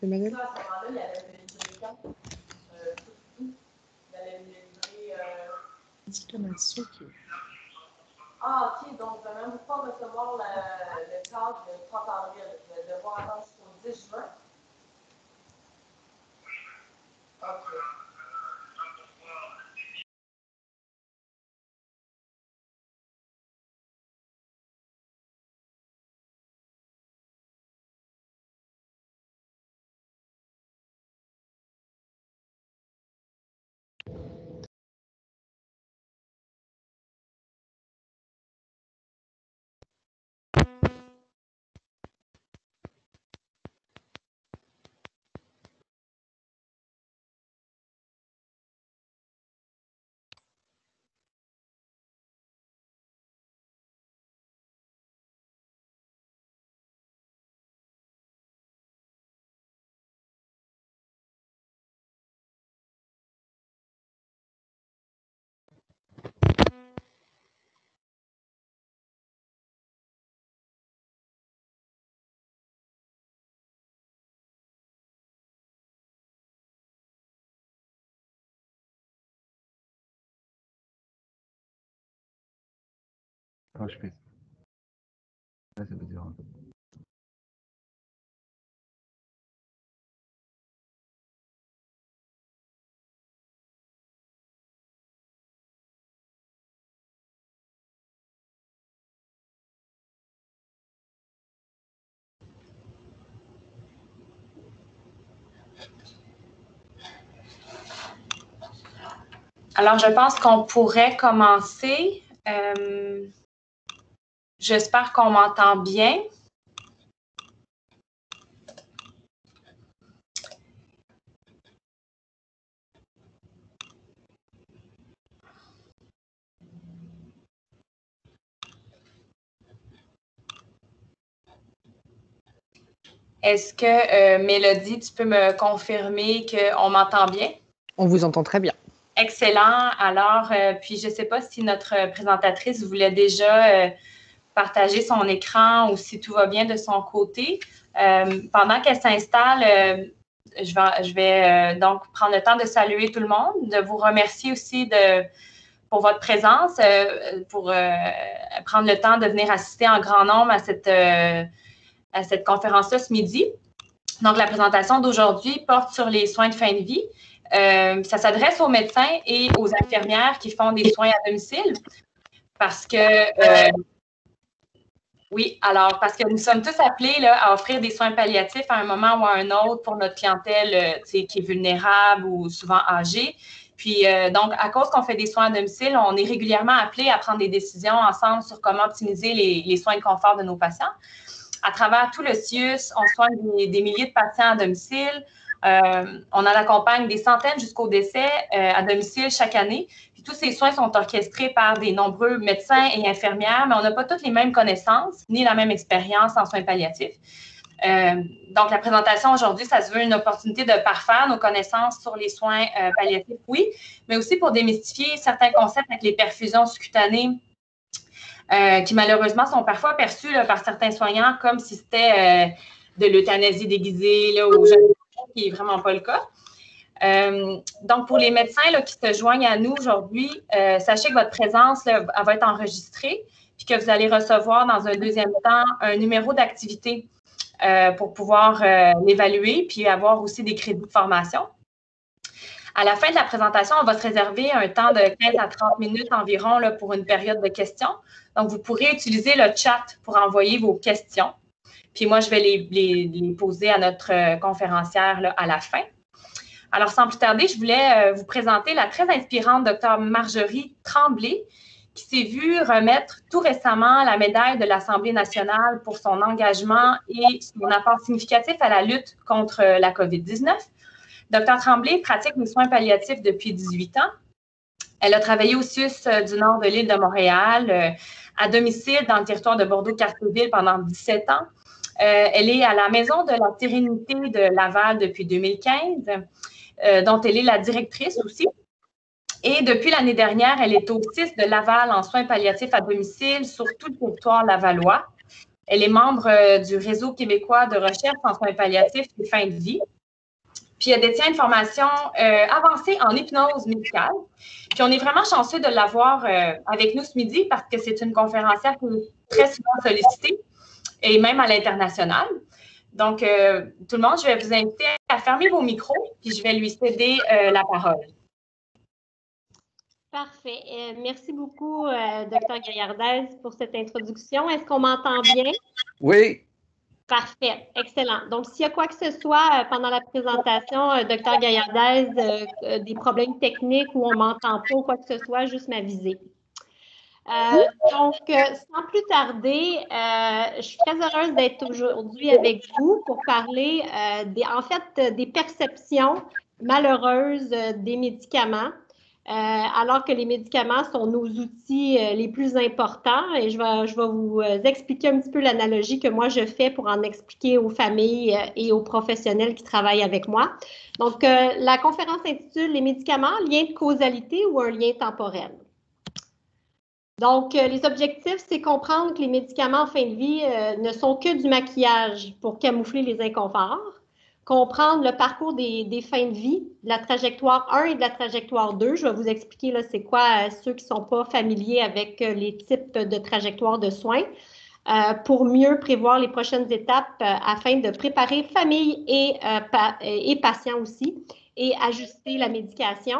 Emmanuel? Ça, à ce moment-là, il allait me livrer quand? Il allait me livrer... Ah, OK. Donc, je ne vais même pas recevoir le cadre le 30 avril. Je vais devoir attendre jusqu'au 10 juin. OK. Ah, je fais. Là, ça veut dire. Alors, je pense qu'on pourrait commencer. J'espère qu'on m'entend bien. Est-ce que, Mélodie, tu peux me confirmer qu'on m'entend bien? On vous entend très bien. Excellent. Alors, puis je ne sais pas si notre présentatrice voulait déjà partager son écran ou si tout va bien de son côté. Pendant qu'elle s'installe, je vais donc prendre le temps de saluer tout le monde, de vous remercier aussi pour votre présence, pour prendre le temps de venir assister en grand nombre à cette conférence-là ce midi. Donc, la présentation d'aujourd'hui porte sur les soins de fin de vie. Ça s'adresse aux médecins et aux infirmières qui font des soins à domicile parce que, parce que nous sommes tous appelés là, à offrir des soins palliatifs à un moment ou à un autre pour notre clientèle qui est vulnérable ou souvent âgée. Puis, donc, à cause qu'on fait des soins à domicile, on est régulièrement appelés à prendre des décisions ensemble sur comment optimiser les soins de confort de nos patients. À travers tout le CIUS, on soigne des milliers de patients à domicile. On en accompagne des centaines jusqu'au décès à domicile chaque année. Puis tous ces soins sont orchestrés par des nombreux médecins et infirmières, mais on n'a pas toutes les mêmes connaissances ni la même expérience en soins palliatifs. Donc, la présentation aujourd'hui, ça se veut une opportunité de parfaire nos connaissances sur les soins palliatifs, oui, mais aussi pour démystifier certains concepts avec les perfusions sous-cutanées qui malheureusement sont parfois perçus là, par certains soignants comme si c'était de l'euthanasie déguisée là, ou qui n'est vraiment pas le cas. Donc, pour les médecins là, qui se joignent à nous aujourd'hui, sachez que votre présence là, elle va être enregistrée puis que vous allez recevoir dans un deuxième temps un numéro d'activité pour pouvoir l'évaluer puis avoir aussi des crédits de formation. À la fin de la présentation, on va se réserver un temps de 15 à 30 minutes environ là, pour une période de questions. Donc, vous pourrez utiliser le chat pour envoyer vos questions. Puis moi, je vais les poser à notre conférencière là, à la fin. Alors, sans plus tarder, je voulais vous présenter la très inspirante Dr Marjorie Tremblay, qui s'est vue remettre tout récemment la médaille de l'Assemblée nationale pour son engagement et son apport significatif à la lutte contre la COVID-19. Dr Tremblay pratique les soins palliatifs depuis 18 ans. Elle a travaillé au CIUS du nord de l'île de Montréal, à domicile dans le territoire de Bordeaux-Cartierville pendant 17 ans. Elle est à la Maison de la Sérénité de Laval depuis 2015, dont elle est la directrice aussi. Et depuis l'année dernière, elle est au CIS de Laval en soins palliatifs à domicile sur tout le territoire lavallois. Elle est membre du Réseau québécois de recherche en soins palliatifs et fin de vie. Puis elle détient une formation avancée en hypnose médicale. Puis on est vraiment chanceux de l'avoir avec nous ce midi parce que c'est une conférencière qui est très souvent sollicitée et même à l'international. Donc, tout le monde, je vais vous inviter à fermer vos micros puis je vais lui céder la parole. Parfait. Merci beaucoup, Dr. Gaillardès, pour cette introduction. Est-ce qu'on m'entend bien? Oui. Parfait. Excellent. Donc, s'il y a quoi que ce soit pendant la présentation, Dr. Gaillardès, des problèmes techniques où on ne m'entend pas ou quoi que ce soit, juste m'aviser. Donc, sans plus tarder, je suis très heureuse d'être aujourd'hui avec vous pour parler des perceptions malheureuses des médicaments. Alors que les médicaments sont nos outils les plus importants et je vais vous expliquer un petit peu l'analogie que moi je fais pour en expliquer aux familles et aux professionnels qui travaillent avec moi. Donc, la conférence s'intitule « Les médicaments, lien de causalité ou un lien temporel ». Donc, les objectifs, c'est comprendre que les médicaments en fin de vie ne sont que du maquillage pour camoufler les inconforts. Comprendre le parcours des fins de vie, de la trajectoire 1 et de la trajectoire 2. Je vais vous expliquer là, c'est quoi ceux qui ne sont pas familiers avec les types de trajectoires de soins pour mieux prévoir les prochaines étapes afin de préparer famille et patients aussi et ajuster la médication.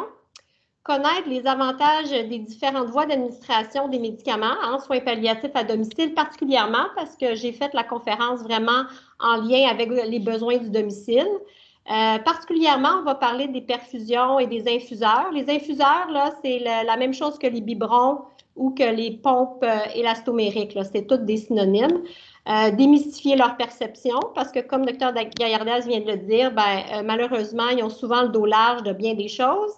Connaître les avantages des différentes voies d'administration des médicaments en soins palliatifs à domicile, particulièrement parce que j'ai fait la conférence vraiment en lien avec les besoins du domicile. Particulièrement, on va parler des perfusions et des infuseurs. Les infuseurs, là, c'est la même chose que les biberons ou que les pompes élastomériques. C'est toutes des synonymes. Démystifier leur perception parce que, comme Dr. Gaillardès vient de le dire, malheureusement, ils ont souvent le dos large de bien des choses.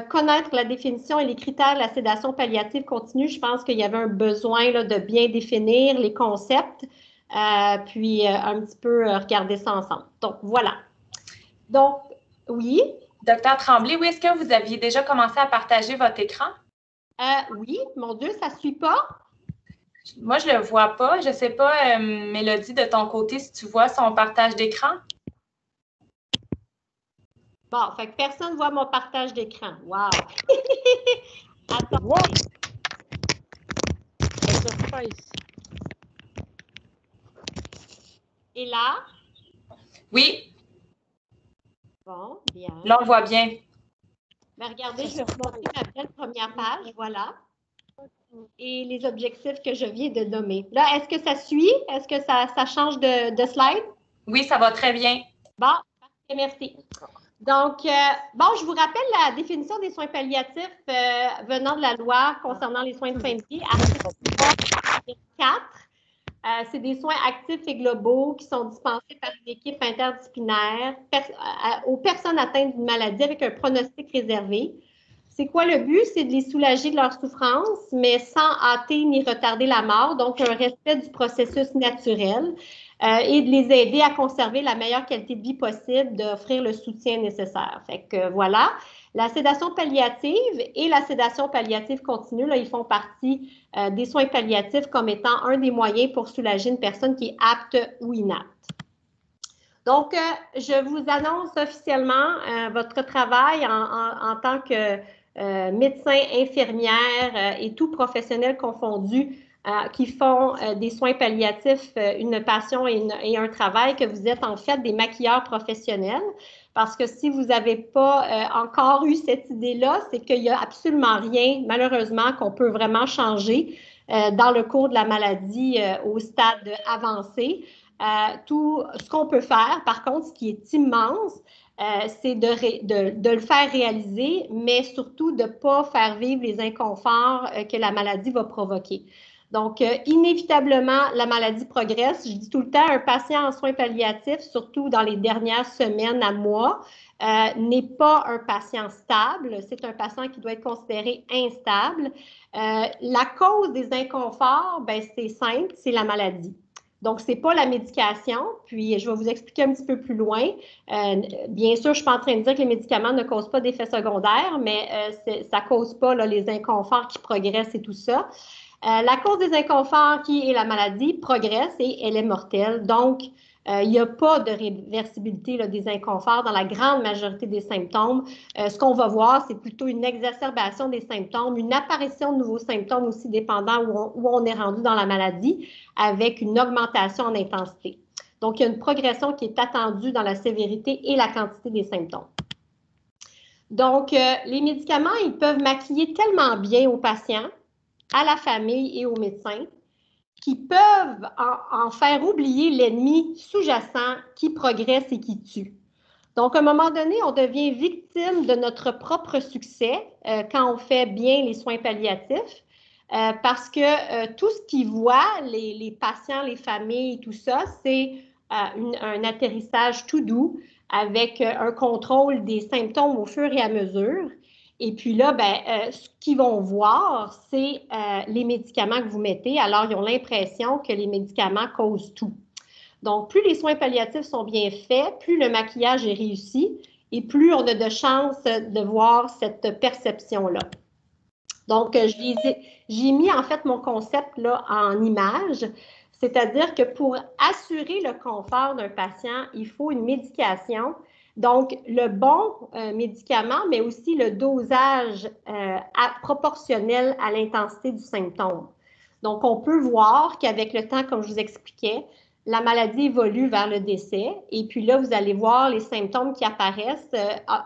Connaître la définition et les critères de la sédation palliative continue, je pense qu'il y avait un besoin là, de bien définir les concepts, puis un petit peu regarder ça ensemble. Donc, voilà. Donc, oui. Docteur Tremblay, oui, est-ce que vous aviez déjà commencé à partager votre écran? Oui, mon Dieu, ça ne suit pas? Moi, je ne le vois pas. Je ne sais pas, Mélodie, de ton côté, si tu vois son partage d'écran. Bon, fait que personne ne voit mon partage d'écran. Wow! Attends. Et là? Oui. Bon, bien. Là, on le voit bien. Mais regardez, je vais vous montrer ma belle première page. Voilà. Et les objectifs que je viens de nommer. Là, est-ce que ça suit? Est-ce que ça change de slide? Oui, ça va très bien. Bon, parfait, merci. Donc, je vous rappelle la définition des soins palliatifs venant de la loi concernant les soins de fin de vie, article 4. C'est des soins actifs et globaux qui sont dispensés par une équipe interdisciplinaire aux personnes atteintes d'une maladie avec un pronostic réservé. C'est quoi le but? C'est de les soulager de leur souffrance, mais sans hâter ni retarder la mort, donc un respect du processus naturel et de les aider à conserver la meilleure qualité de vie possible, d'offrir le soutien nécessaire. Fait que voilà, la sédation palliative et la sédation palliative continue, là, ils font partie des soins palliatifs comme étant un des moyens pour soulager une personne qui est apte ou inapte. Donc, je vous annonce officiellement votre travail en tant que médecin, infirmière et tout professionnel confondu qui font des soins palliatifs, une passion et un travail, que vous êtes en fait des maquilleurs professionnels. Parce que si vous n'avez pas encore eu cette idée-là, c'est qu'il n'y a absolument rien, malheureusement, qu'on peut vraiment changer dans le cours de la maladie au stade avancé. Tout ce qu'on peut faire, par contre, ce qui est immense, c'est de le faire réaliser, mais surtout de ne pas faire vivre les inconforts que la maladie va provoquer. Donc, inévitablement, la maladie progresse. Je dis tout le temps, un patient en soins palliatifs, surtout dans les dernières semaines à mois, n'est pas un patient stable. C'est un patient qui doit être considéré instable. La cause des inconforts, c'est simple, c'est la maladie. Donc, ce n'est pas la médication, puis je vais vous expliquer un petit peu plus loin. Bien sûr, je ne suis pas en train de dire que les médicaments ne causent pas d'effets secondaires, mais ça ne cause pas là, les inconforts qui progressent et tout ça. La cause des inconforts, qui est la maladie, progresse et elle est mortelle. Donc, il n'y a pas de réversibilité là, des inconforts dans la grande majorité des symptômes. Ce qu'on va voir, c'est plutôt une exacerbation des symptômes, une apparition de nouveaux symptômes aussi dépendant où on est rendu dans la maladie, avec une augmentation en intensité. Donc, il y a une progression qui est attendue dans la sévérité et la quantité des symptômes. Donc, les médicaments, ils peuvent maquiller tellement bien aux patients, à la famille et aux médecins, qui peuvent en faire oublier l'ennemi sous-jacent qui progresse et qui tue. Donc, à un moment donné, on devient victime de notre propre succès quand on fait bien les soins palliatifs, parce que tout ce qu'ils voient, les patients, les familles, tout ça, c'est un atterrissage tout doux avec un contrôle des symptômes au fur et à mesure. Et puis là, ce qu'ils vont voir, c'est les médicaments que vous mettez. Alors, ils ont l'impression que les médicaments causent tout. Donc, plus les soins palliatifs sont bien faits, plus le maquillage est réussi et plus on a de chances de voir cette perception-là. Donc, j'ai mis en fait mon concept là en image, c'est-à-dire que pour assurer le confort d'un patient, il faut une médication. Donc, le bon médicament, mais aussi le dosage proportionnel à l'intensité du symptôme. Donc, on peut voir qu'avec le temps, comme je vous expliquais, la maladie évolue vers le décès. Et puis là, vous allez voir les symptômes qui apparaissent.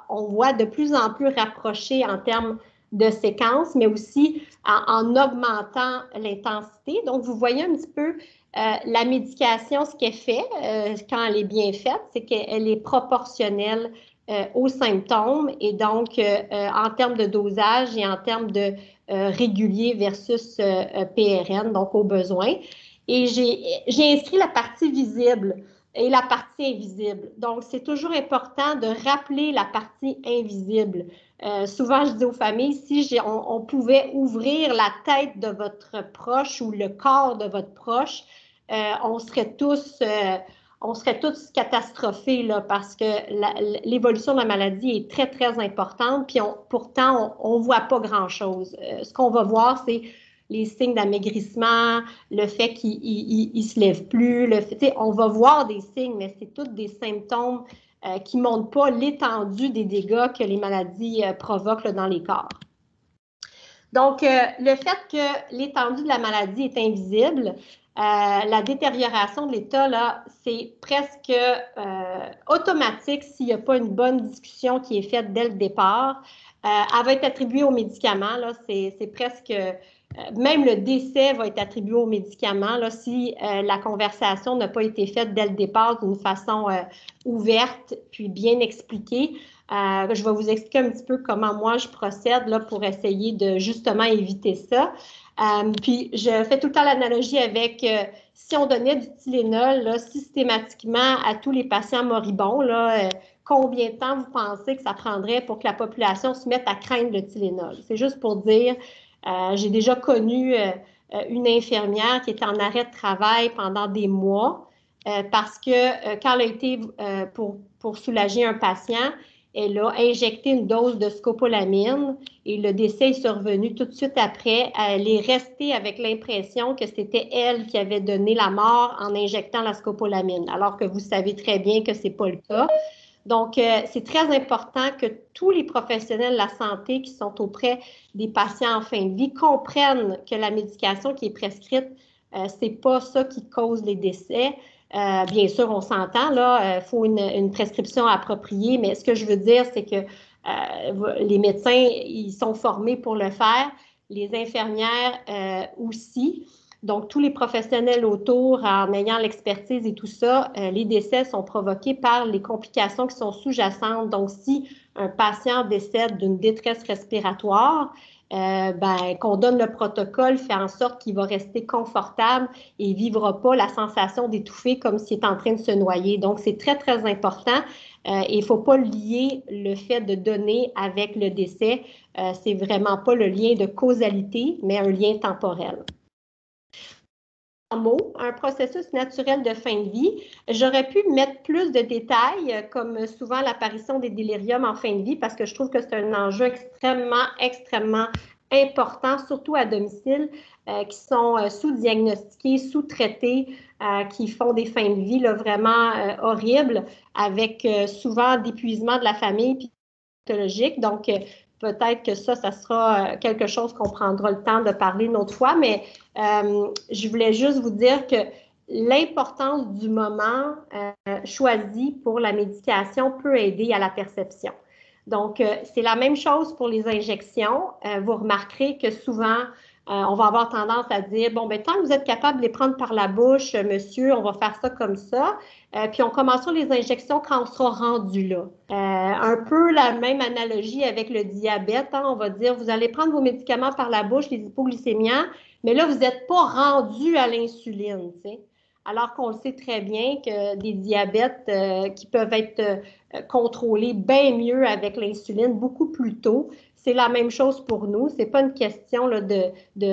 On voit de plus en plus rapprochés en termes de séquence, mais aussi en augmentant l'intensité. Donc, vous voyez un petit peu la médication, ce qu'elle fait quand elle est bien faite, c'est qu'elle est proportionnelle aux symptômes et donc en termes de dosage et en termes de régulier versus PRN, donc aux besoins. Et j'ai inscrit la partie visible et la partie invisible. Donc, c'est toujours important de rappeler la partie invisible. Souvent, je dis aux familles, si on pouvait ouvrir la tête de votre proche ou le corps de votre proche, on serait tous catastrophés là, parce que l'évolution de la maladie est très, très importante, puis pourtant, on ne voit pas grand-chose. Ce qu'on va voir, c'est les signes d'amaigrissement, le fait qu'il ne se lève plus, on va voir des signes, mais c'est tous des symptômes qui ne montrent pas l'étendue des dégâts que les maladies provoquent là, dans les corps. Donc, le fait que l'étendue de la maladie est invisible, la détérioration de l'état, là, c'est presque automatique s'il n'y a pas une bonne discussion qui est faite dès le départ. Elle va être attribuée aux médicaments, là, c'est presque... même le décès va être attribué aux médicaments là, si la conversation n'a pas été faite dès le départ d'une façon ouverte puis bien expliquée. Je vais vous expliquer un petit peu comment moi je procède là, pour essayer de justement éviter ça. Puis je fais tout le temps l'analogie avec si on donnait du Tylenol là, systématiquement à tous les patients moribonds, là, combien de temps vous pensez que ça prendrait pour que la population se mette à craindre le Tylenol? C'est juste pour dire... j'ai déjà connu une infirmière qui était en arrêt de travail pendant des mois parce que quand elle a été pour soulager un patient, elle a injecté une dose de scopolamine et le décès est survenu tout de suite après. Elle est restée avec l'impression que c'était elle qui avait donné la mort en injectant la scopolamine, alors que vous savez très bien que ce n'est pas le cas. Donc, c'est très important que tous les professionnels de la santé qui sont auprès des patients en fin de vie comprennent que la médication qui est prescrite, c'est pas ça qui cause les décès. Bien sûr, on s'entend, là, il faut une prescription appropriée, mais ce que je veux dire, c'est que les médecins, ils sont formés pour le faire, les infirmières aussi. Donc, tous les professionnels autour, en ayant l'expertise et tout ça, les décès sont provoqués par les complications qui sont sous-jacentes. Donc, si un patient décède d'une détresse respiratoire, qu'on donne le protocole, fait en sorte qu'il va rester confortable et ne vivra pas la sensation d'étouffer comme s'il est en train de se noyer. Donc, c'est très, très important. Et il ne faut pas lier le fait de donner avec le décès. C'est vraiment pas le lien de causalité, mais un lien temporel. Un processus naturel de fin de vie. J'aurais pu mettre plus de détails, comme souvent l'apparition des déliriums en fin de vie, parce que je trouve que c'est un enjeu extrêmement importants, surtout à domicile, qui sont sous-diagnostiqués, sous-traités, qui font des fins de vie là, vraiment horribles, avec souvent d'épuisement de la famille pathologique. Donc, peut-être que ça sera quelque chose qu'on prendra le temps de parler une autre fois, mais je voulais juste vous dire que l'importance du moment choisi pour la médication peut aider à la perception. Donc, c'est la même chose pour les injections. Vous remarquerez que souvent, on va avoir tendance à dire, bon, bien, tant que vous êtes capable de les prendre par la bouche, monsieur, on va faire ça comme ça. Puis, on commencera les injections quand on sera rendu là. Un peu la même analogie avec le diabète. Hein, on va dire, vous allez prendre vos médicaments par la bouche, les hypoglycémiants, mais là, vous n'êtes pas rendu à l'insuline, tu sais. Alors qu'on le sait très bien que des diabètes qui peuvent être contrôlés bien mieux avec l'insuline beaucoup plus tôt. C'est la même chose pour nous. Ce n'est pas une question là, de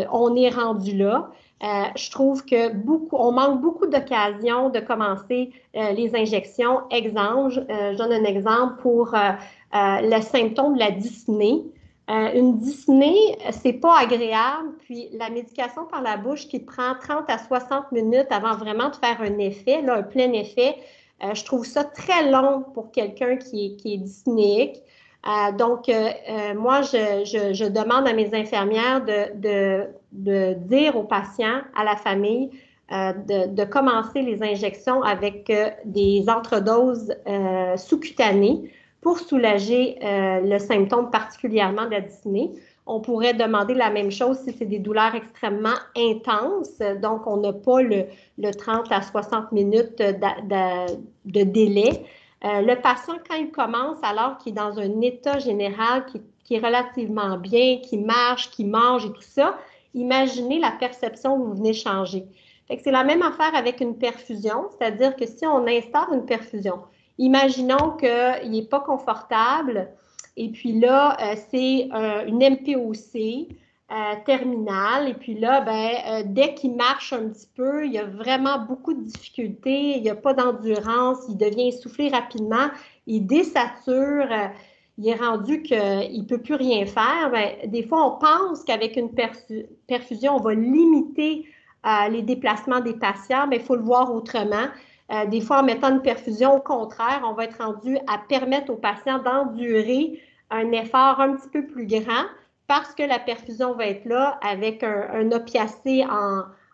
on est rendu là. Je trouve que on manque beaucoup d'occasions de commencer les injections. Exemple, je donne un exemple pour le symptôme de la dyspnée. Une dyspnée, c'est pas agréable, puis la médication par la bouche qui prend 30 à 60 minutes avant vraiment de faire un effet, là, un plein effet, je trouve ça très long pour quelqu'un qui est dyspnéique. Donc, moi, je demande à mes infirmières de dire aux patients, à la famille, de commencer les injections avec des entredoses sous-cutanées pour soulager le symptôme particulièrement de la dyspnée. On pourrait demander la même chose si c'est des douleurs extrêmement intenses, donc on n'a pas le 30 à 60 minutes de délai. Le patient, quand il commence, alors qu'il est dans un état général qui est relativement bien, qui marche, qui mange et tout ça, imaginez la perception que vous venez changer. C'est la même affaire avec une perfusion, c'est-à-dire que si on instaure une perfusion, imaginons qu'il n'est pas confortable et puis là, c'est une MPOC terminale et puis là, dès qu'il marche un petit peu, il y a vraiment beaucoup de difficultés, il n'y a pas d'endurance, il devient essoufflé rapidement, il désature, il est rendu qu'il ne peut plus rien faire. Des fois, on pense qu'avec une perfusion, on va limiter les déplacements des patients, mais il faut le voir autrement. Des fois, en mettant une perfusion, au contraire, on va être rendu à permettre aux patients d'endurer un effort un petit peu plus grand parce que la perfusion va être là avec un opiacé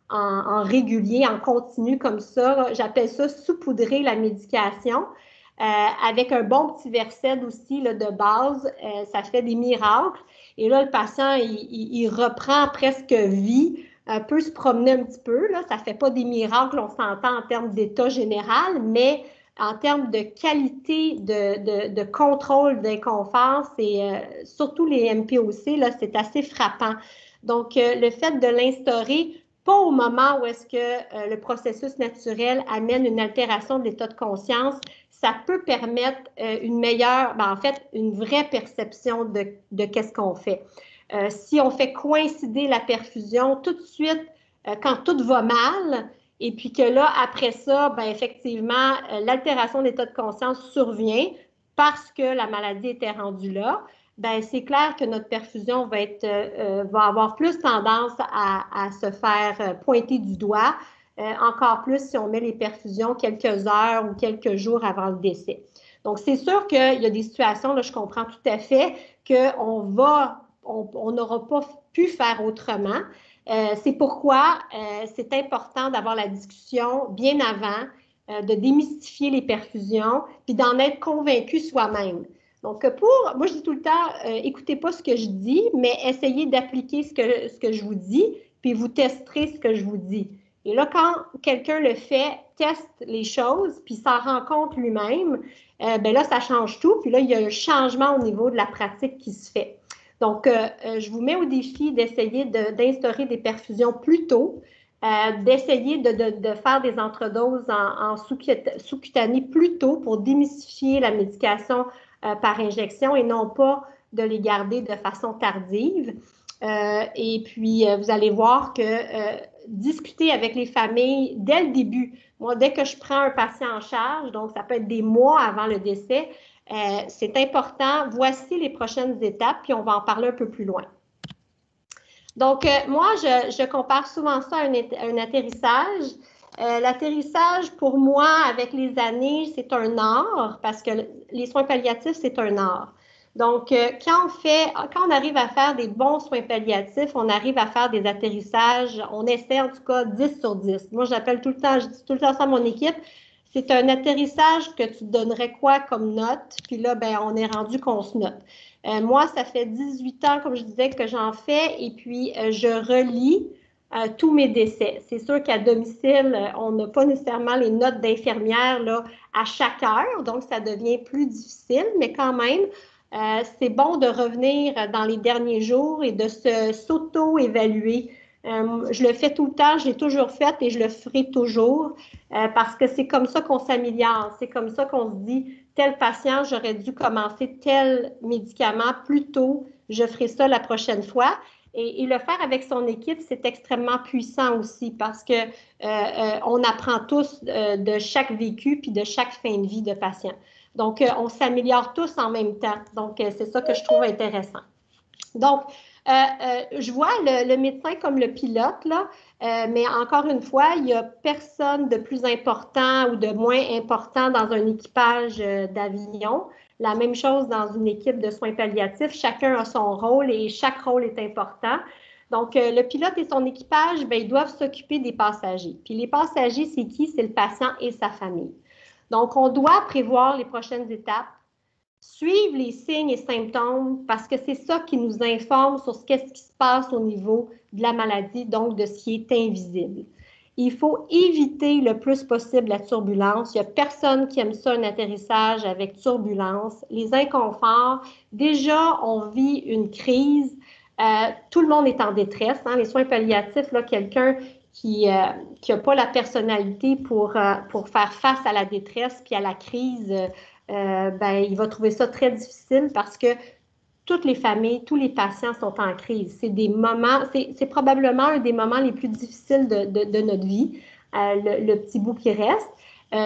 en régulier, en continu comme ça. J'appelle ça saupoudrer la médication. Avec un bon petit Versed aussi là, de base, ça fait des miracles. Et là, le patient, il reprend presque vie. Peut se promener un petit peu, là. Ça ne fait pas des miracles, on s'entend en termes d'état général, mais en termes de qualité de contrôle d'inconfort, c'est surtout les MPOC, là, c'est assez frappant. Donc, le fait de l'instaurer, pas au moment où est-ce que le processus naturel amène une altération de l'état de conscience, ça peut permettre une meilleure, en fait, une vraie perception de qu'est-ce qu'on fait. Si on fait coïncider la perfusion tout de suite quand tout va mal, et puis que là, après ça, effectivement, l'altération de l'état de conscience survient parce que la maladie était rendue là, c'est clair que notre perfusion va avoir plus tendance à se faire pointer du doigt, encore plus si on met les perfusions quelques heures ou quelques jours avant le décès. Donc, c'est sûr qu'il y a des situations, là, je comprends tout à fait, qu'on n'aura pas pu faire autrement. C'est pourquoi c'est important d'avoir la discussion bien avant, de démystifier les perfusions, puis d'en être convaincu soi-même. Donc, moi, je dis tout le temps, écoutez pas ce que je dis, mais essayez d'appliquer ce que je vous dis, puis vous testerez ce que je vous dis. Et là, quand quelqu'un le fait, teste les choses, puis s'en rend compte lui-même, là, ça change tout. Puis là, il y a un changement au niveau de la pratique qui se fait. Donc, je vous mets au défi d'essayer d'instaurer des perfusions plus tôt, d'essayer de faire des entredoses en sous-cutanée plus tôt pour démystifier la médication par injection et non pas de les garder de façon tardive. Et puis, vous allez voir que discuter avec les familles dès le début. Moi, dès que je prends un patient en charge, donc ça peut être des mois avant le décès, c'est important. Voici les prochaines étapes, puis on va en parler un peu plus loin. Donc, moi, je compare souvent ça à un atterrissage. L'atterrissage, pour moi, avec les années, c'est un art parce que les soins palliatifs, c'est un art. Donc, quand on arrive à faire des bons soins palliatifs, on arrive à faire des atterrissages, on essaie en tout cas 10 sur 10. Moi, je dis tout le temps ça à mon équipe, c'est un atterrissage que tu donnerais quoi comme note, puis là, ben, on est rendu qu'on se note. Moi, ça fait 18 ans, comme je disais, que j'en fais et puis je relis tous mes décès. C'est sûr qu'à domicile, on n'a pas nécessairement les notes d'infirmière là, à chaque heure, donc ça devient plus difficile, mais quand même, c'est bon de revenir dans les derniers jours et de s'auto-évaluer. Je le fais tout le temps, je l'ai toujours fait et je le ferai toujours parce que c'est comme ça qu'on s'améliore. C'est comme ça qu'on se dit, tel patient, j'aurais dû commencer tel médicament plus tôt, je ferai ça la prochaine fois. Et le faire avec son équipe, c'est extrêmement puissant aussi parce que on apprend tous de chaque vécu puis de chaque fin de vie de patient. Donc, on s'améliore tous en même temps. Donc, c'est ça que je trouve intéressant. Donc, je vois le médecin comme le pilote, là, mais encore une fois, il n'y a personne de plus important ou de moins important dans un équipage d'avion. La même chose dans une équipe de soins palliatifs. Chacun a son rôle et chaque rôle est important. Donc, le pilote et son équipage, bien, ils doivent s'occuper des passagers. Puis les passagers, c'est qui? C'est le patient et sa famille. Donc, on doit prévoir les prochaines étapes, suivre les signes et symptômes parce que c'est ça qui nous informe sur ce qui se passe au niveau de la maladie, donc de ce qui est invisible. Il faut éviter le plus possible la turbulence. Il n'y a personne qui aime ça, un atterrissage avec turbulence. Les inconforts, déjà, on vit une crise. Tout le monde est en détresse. Hein? Les soins palliatifs, là, quelqu'un qui n'a pas la personnalité pour faire face à la détresse puis à la crise, ben, il va trouver ça très difficile parce que toutes les familles, tous les patients sont en crise. C'est des moments, c'est probablement un des moments les plus difficiles de notre vie, le petit bout qui reste,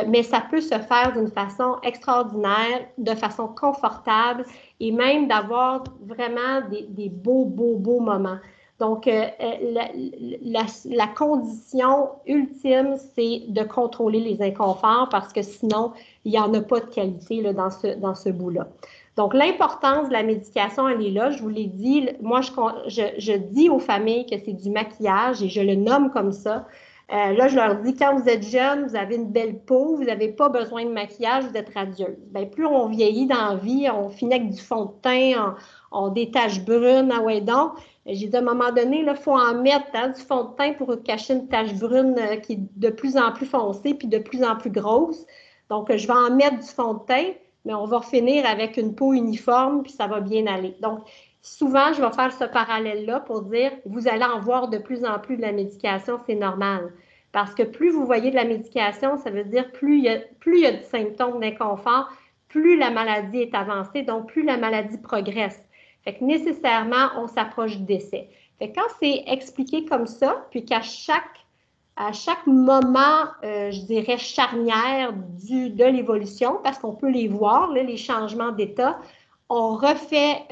mais ça peut se faire d'une façon extraordinaire, de façon confortable et même d'avoir vraiment des beaux moments. Donc, la condition ultime, c'est de contrôler les inconforts parce que sinon, il n'y en a pas de qualité là, dans ce bout-là. Donc, l'importance de la médication, elle est là. Je vous l'ai dit, moi, je dis aux familles que c'est du maquillage et je le nomme comme ça. Là, je leur dis, quand vous êtes jeune, vous avez une belle peau, vous n'avez pas besoin de maquillage, vous êtes radieuse. Bien, plus on vieillit dans la vie, on finit avec du fond de teint, on des taches brunes, ah ouais donc. J'ai dit, à un moment donné, il faut en mettre hein, du fond de teint pour cacher une tache brune qui est de plus en plus foncée puis de plus en plus grosse. Donc, je vais en mettre du fond de teint, mais on va finir avec une peau uniforme puis ça va bien aller. Donc, souvent, je vais faire ce parallèle-là pour dire, vous allez en voir de plus en plus de la médication, c'est normal. Parce que plus vous voyez de la médication, ça veut dire plus il y a de symptômes d'inconfort, plus la maladie est avancée, donc plus la maladie progresse. Fait que nécessairement, on s'approche du décès. Fait que quand c'est expliqué comme ça, puis qu'à chaque moment, je dirais, charnière de l'évolution, parce qu'on peut les voir, là, les changements d'état, on refait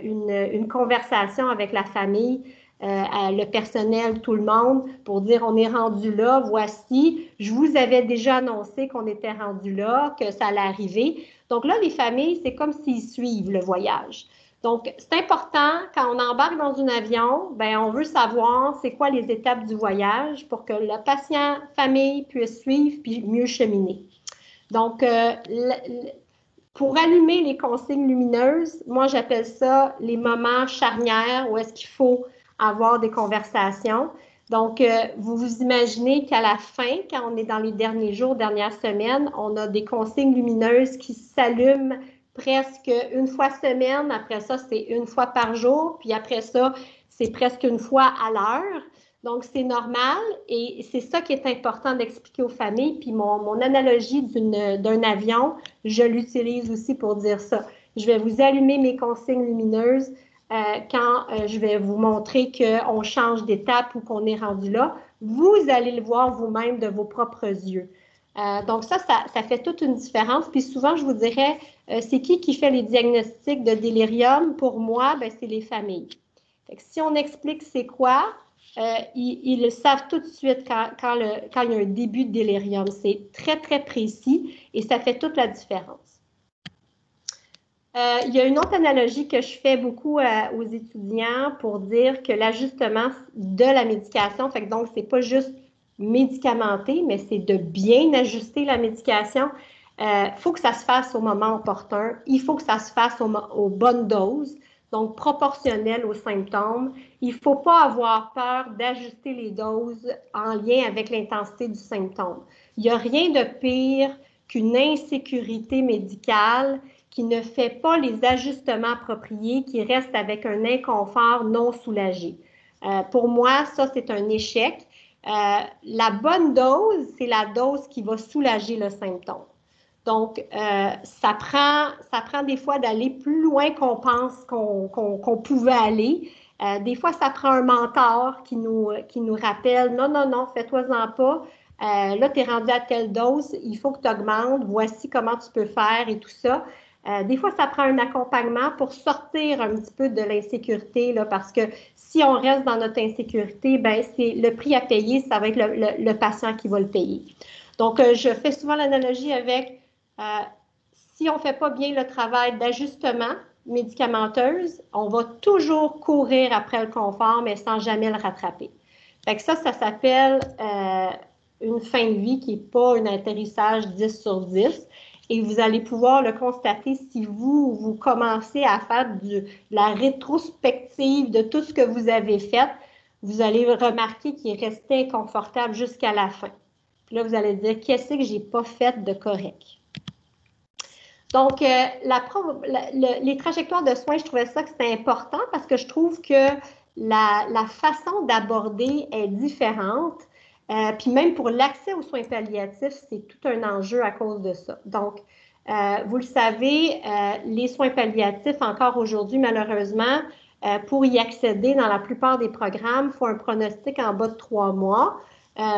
une conversation avec la famille, le personnel, tout le monde, pour dire on est rendu là, voici, je vous avais déjà annoncé qu'on était rendu là, que ça allait arriver. Donc là, les familles, c'est comme s'ils suivent le voyage. Donc, c'est important, quand on embarque dans un avion, bien, on veut savoir c'est quoi les étapes du voyage pour que le patient, famille puisse suivre puis mieux cheminer. Donc, pour allumer les consignes lumineuses, moi, j'appelle ça les moments charnières où est-ce qu'il faut avoir des conversations. Donc, vous vous imaginez qu'à la fin, quand on est dans les derniers jours, dernières semaines, on a des consignes lumineuses qui s'allument presque une fois semaine. Après ça, c'est une fois par jour. Puis après ça, c'est presque une fois à l'heure. Donc, c'est normal et c'est ça qui est important d'expliquer aux familles. Puis mon analogie d'un avion, je l'utilise aussi pour dire ça. Je vais vous allumer mes consignes lumineuses quand je vais vous montrer qu'on change d'étape ou qu'on est rendu là. Vous allez le voir vous-même de vos propres yeux. Donc ça fait toute une différence. Puis souvent, je vous dirais, c'est qui fait les diagnostics de délirium? Pour moi, ben, c'est les familles. Fait que si on explique c'est quoi, ils le savent tout de suite quand il y a un début de délirium. C'est très, très précis et ça fait toute la différence. Il y a une autre analogie que je fais beaucoup aux étudiants pour dire que l'ajustement de la médication, fait que donc c'est pas juste médicamenter, mais c'est de bien ajuster la médication. Il faut que ça se fasse au moment opportun. Il faut que ça se fasse aux bonnes doses, donc proportionnelles aux symptômes. Il ne faut pas avoir peur d'ajuster les doses en lien avec l'intensité du symptôme. Il n'y a rien de pire qu'une insécurité médicale qui ne fait pas les ajustements appropriés, qui reste avec un inconfort non soulagé. Pour moi, ça, c'est un échec. La bonne dose, c'est la dose qui va soulager le symptôme. Donc, ça prend des fois d'aller plus loin qu'on pense qu'on pouvait aller. Des fois, ça prend un mentor qui nous rappelle « Non, non, non, fais-toi-en pas. Là, tu es rendu à telle dose, il faut que tu augmentes. Voici comment tu peux faire et tout ça. » Des fois, ça prend un accompagnement pour sortir un petit peu de l'insécurité, là, parce que si on reste dans notre insécurité, ben, c'est le prix à payer, ça va être le patient qui va le payer. Donc, je fais souvent l'analogie avec si on ne fait pas bien le travail d'ajustement médicamenteuse, on va toujours courir après le confort, mais sans jamais le rattraper. Fait que ça s'appelle une fin de vie qui n'est pas un atterrissage 10 sur 10. Et vous allez pouvoir le constater si vous commencez à faire de la rétrospective de tout ce que vous avez fait. Vous allez remarquer qu'il est resté inconfortable jusqu'à la fin. Puis là, vous allez dire, qu'est-ce que je n'ai pas fait de correct? Donc, les trajectoires de soins, je trouvais ça que c'était important parce que je trouve que la façon d'aborder est différente. Puis même pour l'accès aux soins palliatifs, c'est tout un enjeu à cause de ça. Donc, vous le savez, les soins palliatifs, encore aujourd'hui, malheureusement, pour y accéder dans la plupart des programmes, il faut un pronostic en bas de 3 mois.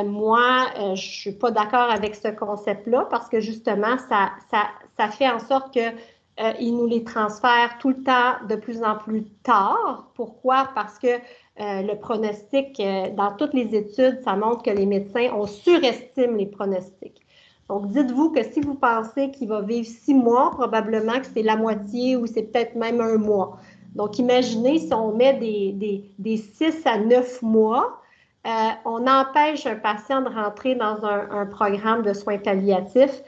Moi, je ne suis pas d'accord avec ce concept-là parce que justement, ça fait en sorte qu'ils nous les transfèrent tout le temps de plus en plus tard. Pourquoi? Parce que le pronostic, dans toutes les études, ça montre que les médecins, on surestime les pronostics. Donc, dites-vous que si vous pensez qu'il va vivre 6 mois, probablement que c'est la moitié ou c'est peut-être même 1 mois. Donc, imaginez si on met des 6 à 9 mois, on empêche un patient de rentrer dans un programme de soins palliatifs.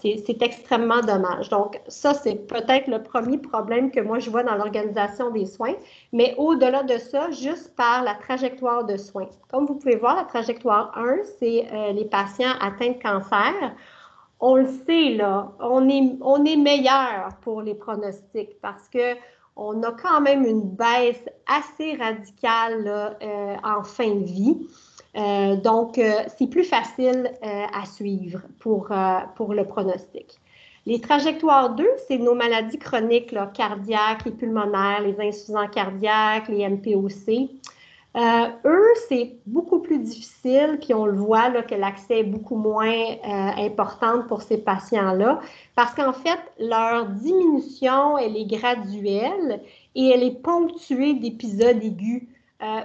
C'est extrêmement dommage. Donc, ça, c'est peut-être le premier problème que moi, je vois dans l'organisation des soins. Mais au-delà de ça, juste par la trajectoire de soins. Comme vous pouvez voir, la trajectoire 1, c'est les patients atteints de cancer. On le sait, là, on est meilleur pour les pronostics parce qu'on a quand même une baisse assez radicale là, en fin de vie. Donc, c'est plus facile à suivre pour le pronostic. Les trajectoires 2, c'est nos maladies chroniques là, cardiaques, les pulmonaires, les insuffisants cardiaques, les MPOC. Eux, c'est beaucoup plus difficile, puis on le voit là, que l'accès est beaucoup moins important pour ces patients-là, parce qu'en fait, leur diminution, elle est graduelle et elle est ponctuée d'épisodes aigus.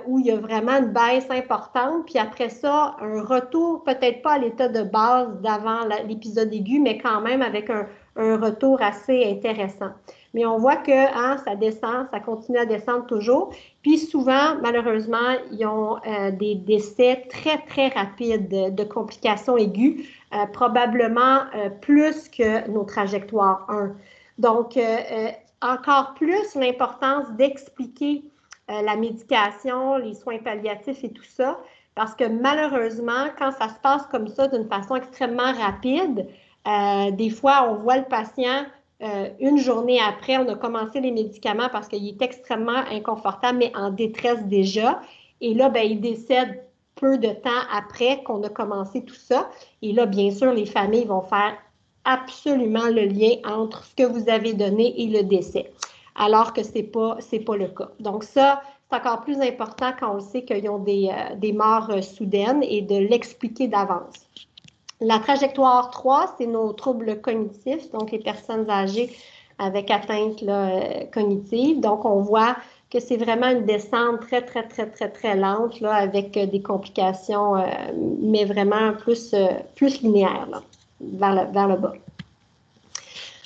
Où il y a vraiment une baisse importante, puis après ça, un retour, peut-être pas à l'état de base d'avant l'épisode aigu, mais quand même avec un retour assez intéressant. Mais on voit que ça descend, ça continue à descendre toujours. Puis souvent, malheureusement, ils ont des décès très, très rapides de complications aiguës, probablement plus que nos trajectoires 1. Donc, encore plus l'importance d'expliquer la médication, les soins palliatifs et tout ça, parce que malheureusement, quand ça se passe comme ça d'une façon extrêmement rapide, des fois, on voit le patient une journée après, on a commencé les médicaments parce qu'il est extrêmement inconfortable, mais en détresse déjà. Et là, ben, il décède peu de temps après qu'on a commencé tout ça. Et là, bien sûr, les familles vont faire absolument le lien entre ce que vous avez donné et le décès, alors que ce n'est pas le cas. Donc ça, c'est encore plus important quand on sait qu'ils ont des morts soudaines et de l'expliquer d'avance. La trajectoire 3, c'est nos troubles cognitifs, donc les personnes âgées avec atteinte là, cognitive. Donc, on voit que c'est vraiment une descente très, très, très, très, très lente, là, avec des complications, mais vraiment plus linéaires, là, vers le bas.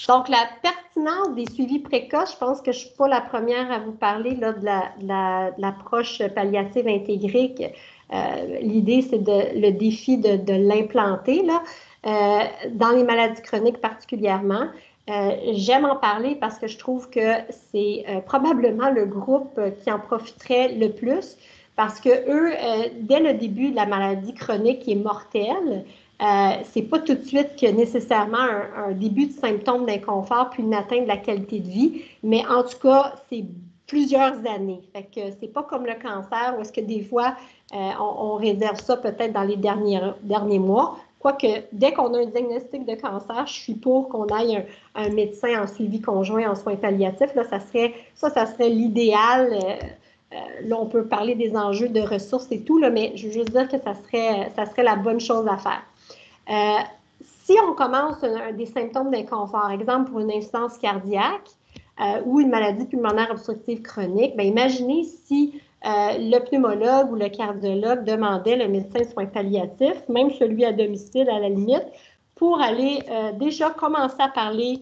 Donc, la pertinence des suivis précoces, je pense que je ne suis pas la première à vous parler là, de l'approche palliative intégrée. L'idée, c'est le défi de l'implanter là, dans les maladies chroniques particulièrement. J'aime en parler parce que je trouve que c'est probablement le groupe qui en profiterait le plus parce que eux, dès le début de la maladie chronique qui est mortelle, c'est pas tout de suite que nécessairement un début de symptômes d'inconfort puis une atteinte de la qualité de vie, mais en tout cas, c'est plusieurs années. Fait que c'est pas comme le cancer où est-ce que des fois, on réserve ça peut-être dans les derniers mois. Quoique, dès qu'on a un diagnostic de cancer, je suis pour qu'on aille un médecin en suivi conjoint en soins palliatifs. Là, ça serait l'idéal. Là, on peut parler des enjeux de ressources et tout, là, mais je veux juste dire que ça serait la bonne chose à faire. Si on commence des symptômes d'inconfort, exemple pour une insuffisance cardiaque ou une maladie pulmonaire obstructive chronique, bien, imaginez si le pneumologue ou le cardiologue demandait le médecin de soins palliatifs, même celui à domicile à la limite, pour aller déjà commencer à parler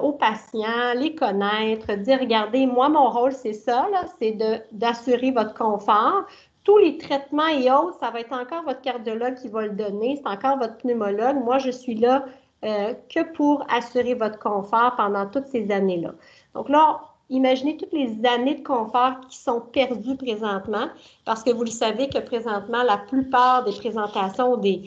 aux patients, les connaître, dire, regardez, moi, mon rôle, c'est ça, c'est d'assurer votre confort. Tous les traitements et autres, ça va être encore votre cardiologue qui va le donner, c'est encore votre pneumologue. Moi, je suis là que pour assurer votre confort pendant toutes ces années-là. Donc là, imaginez toutes les années de confort qui sont perdues présentement, parce que vous le savez que présentement, la plupart des présentations de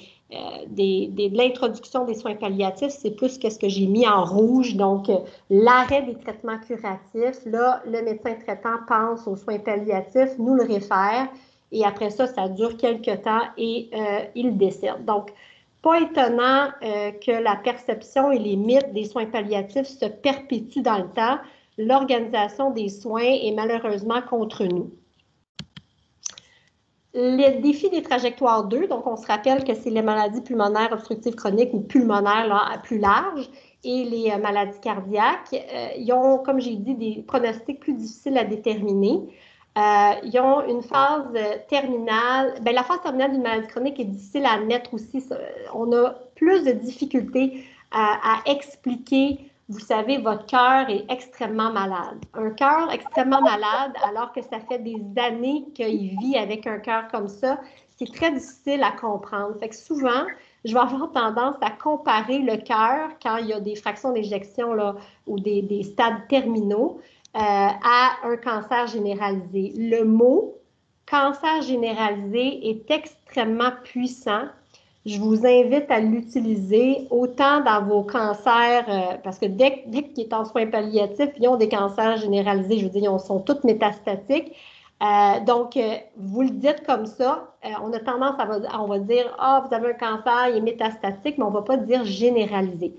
l'introduction des soins palliatifs, c'est plus que ce que j'ai mis en rouge, donc l'arrêt des traitements curatifs. Là, le médecin traitant pense aux soins palliatifs, nous le réfère, et après ça, ça dure quelques temps et il décède. Donc, pas étonnant que la perception et les mythes des soins palliatifs se perpétuent dans le temps. L'organisation des soins est malheureusement contre nous. Le défi des trajectoires 2, donc on se rappelle que c'est les maladies pulmonaires obstructives chroniques ou pulmonaires là, plus larges et les maladies cardiaques. Ils ont, comme j'ai dit, des pronostics plus difficiles à déterminer. Ils ont une phase terminale. Bien, la phase terminale d'une maladie chronique est difficile à admettre aussi. On a plus de difficultés à expliquer. Vous savez, votre cœur est extrêmement malade. Un cœur extrêmement malade, alors que ça fait des années qu'il vit avec un cœur comme ça, c'est très difficile à comprendre. Fait que souvent, je vais avoir tendance à comparer le cœur quand il y a des fractions d'éjection ou des stades terminaux à un cancer généralisé. Le mot cancer généralisé est extrêmement puissant. Je vous invite à l'utiliser autant dans vos cancers, parce que dès qu'ils sont en soins palliatifs, ils ont des cancers généralisés, je veux dire, ils sont tous métastatiques. Donc, vous le dites comme ça, on a tendance on va dire, vous avez un cancer, il est métastatique, mais on ne va pas dire généralisé.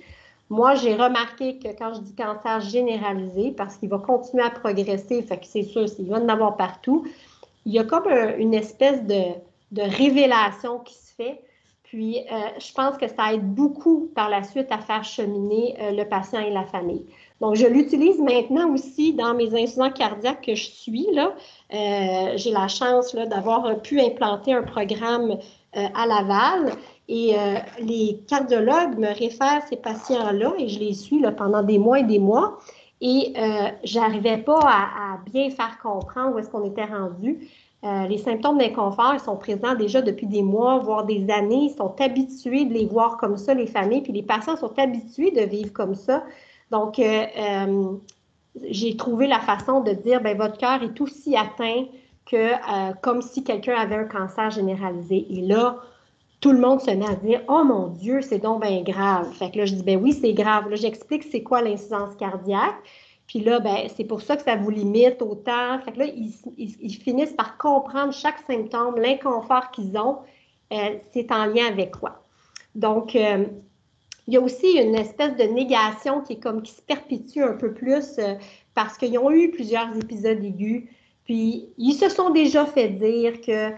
Moi, j'ai remarqué que quand je dis cancer généralisé, parce qu'il va continuer à progresser, fait que c'est sûr, il va en avoir partout, il y a comme une espèce de révélation qui se fait. Puis, je pense que ça aide beaucoup par la suite à faire cheminer le patient et la famille. Donc, je l'utilise maintenant aussi dans mes insuffisants cardiaques que je suis. Là. J'ai la chance d'avoir pu implanter un programme à Laval et les cardiologues me réfèrent ces patients-là et je les suis pendant des mois et des mois. Et je n'arrivais pas à bien faire comprendre où est-ce qu'on était rendu. Les symptômes d'inconfort, ils sont présents déjà depuis des mois, voire des années. Ils sont habitués de les voir comme ça, les familles, puis les patients sont habitués de vivre comme ça. Donc, j'ai trouvé la façon de dire, bien, votre cœur est aussi atteint que comme si quelqu'un avait un cancer généralisé. Et là, tout le monde se met à dire, oh mon Dieu, c'est donc bien grave. Fait que là, je dis, ben oui, c'est grave. Là, j'explique c'est quoi l'insuffisance cardiaque. Puis là, ben, c'est pour ça que ça vous limite autant. Fait que là, ils finissent par comprendre chaque symptôme, l'inconfort qu'ils ont, c'est en lien avec quoi. Donc, il y a aussi une espèce de négation qui se perpétue un peu plus parce qu'ils ont eu plusieurs épisodes aigus. Puis, ils se sont déjà fait dire que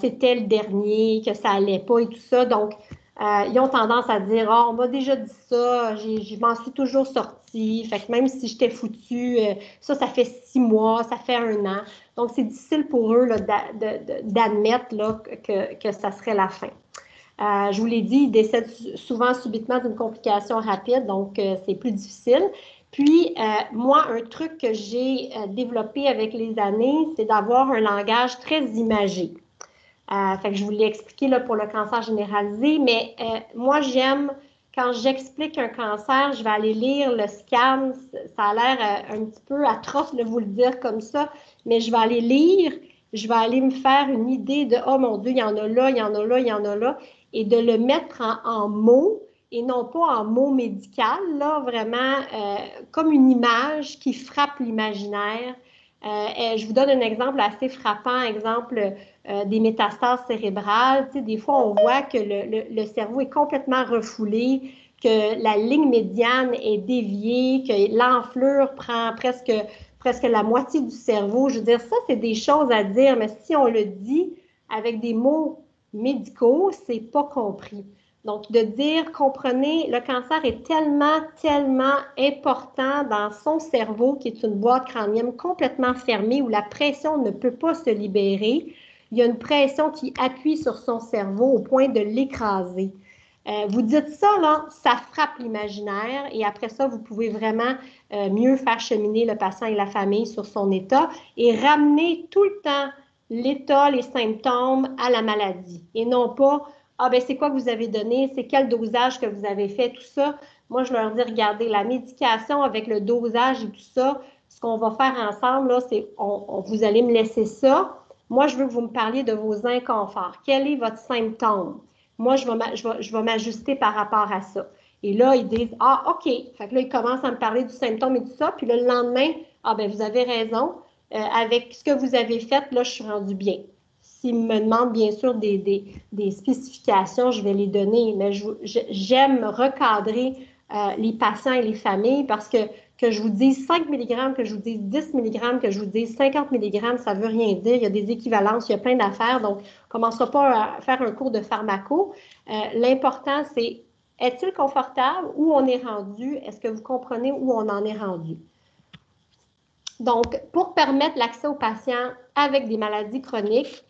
c'était le dernier, que ça n'allait pas et tout ça. Donc, Ils ont tendance à dire « Ah, on m'a déjà dit ça, je m'en suis toujours sortie. » Fait que même si j'étais foutue, ça fait 6 mois, ça fait 1 an. Donc, c'est difficile pour eux là, d'admettre là, que ça serait la fin. Je vous l'ai dit, ils décèdent souvent subitement d'une complication rapide, donc c'est plus difficile. Puis, moi, un truc que j'ai développé avec les années, c'est d'avoir un langage très imagé. Fait que je vous l'ai expliqué là, pour le cancer généralisé, mais moi, j'aime, quand j'explique un cancer, je vais aller lire le scan. Ça a l'air un petit peu atroce de vous le dire comme ça, mais je vais aller lire, je vais aller me faire une idée de « Oh mon Dieu, il y en a là, il y en a là, il y en a là », et de le mettre en mots, et non pas en mots médical, là, vraiment comme une image qui frappe l'imaginaire. Je vous donne un exemple assez frappant, exemple des métastases cérébrales. Tu sais, des fois, on voit que le cerveau est complètement refoulé, que la ligne médiane est déviée, que l'enflure prend presque la moitié du cerveau. Je veux dire, ça, c'est des choses à dire, mais si on le dit avec des mots médicaux, c'est pas compris. Donc, de dire, comprenez, le cancer est tellement, tellement important dans son cerveau, qui est une boîte crânienne complètement fermée, où la pression ne peut pas se libérer. Il y a une pression qui appuie sur son cerveau au point de l'écraser. Vous dites ça, là, ça frappe l'imaginaire et après ça, vous pouvez vraiment mieux faire cheminer le patient et la famille sur son état et ramener tout le temps l'état, les symptômes à la maladie et non pas « Ah, ben c'est quoi que vous avez donné? C'est quel dosage que vous avez fait? » Tout ça. Moi, je leur dis, regardez, la médication avec le dosage et tout ça, ce qu'on va faire ensemble, là, c'est vous allez me laisser ça. Moi, je veux que vous me parliez de vos inconforts. Quel est votre symptôme? Moi, je vais m'ajuster par rapport à ça. Et là, ils disent, ah, OK. Fait que là, ils commencent à me parler du symptôme et tout ça. Puis là, le lendemain, ah, ben vous avez raison. Avec ce que vous avez fait, là, je suis rendue bien. S'ils me demandent, bien sûr, des spécifications, je vais les donner. Mais j'aime recadrer les patients et les familles parce que je vous dise 5 mg, que je vous dise 10 mg, que je vous dise 50 mg, ça ne veut rien dire. Il y a des équivalences, il y a plein d'affaires. Donc, on ne commencera pas à faire un cours de pharmaco. L'important, c'est est-il confortable? Où on est rendu? Est-ce que vous comprenez où on en est rendu? Donc, pour permettre l'accès aux patients avec des maladies chroniques,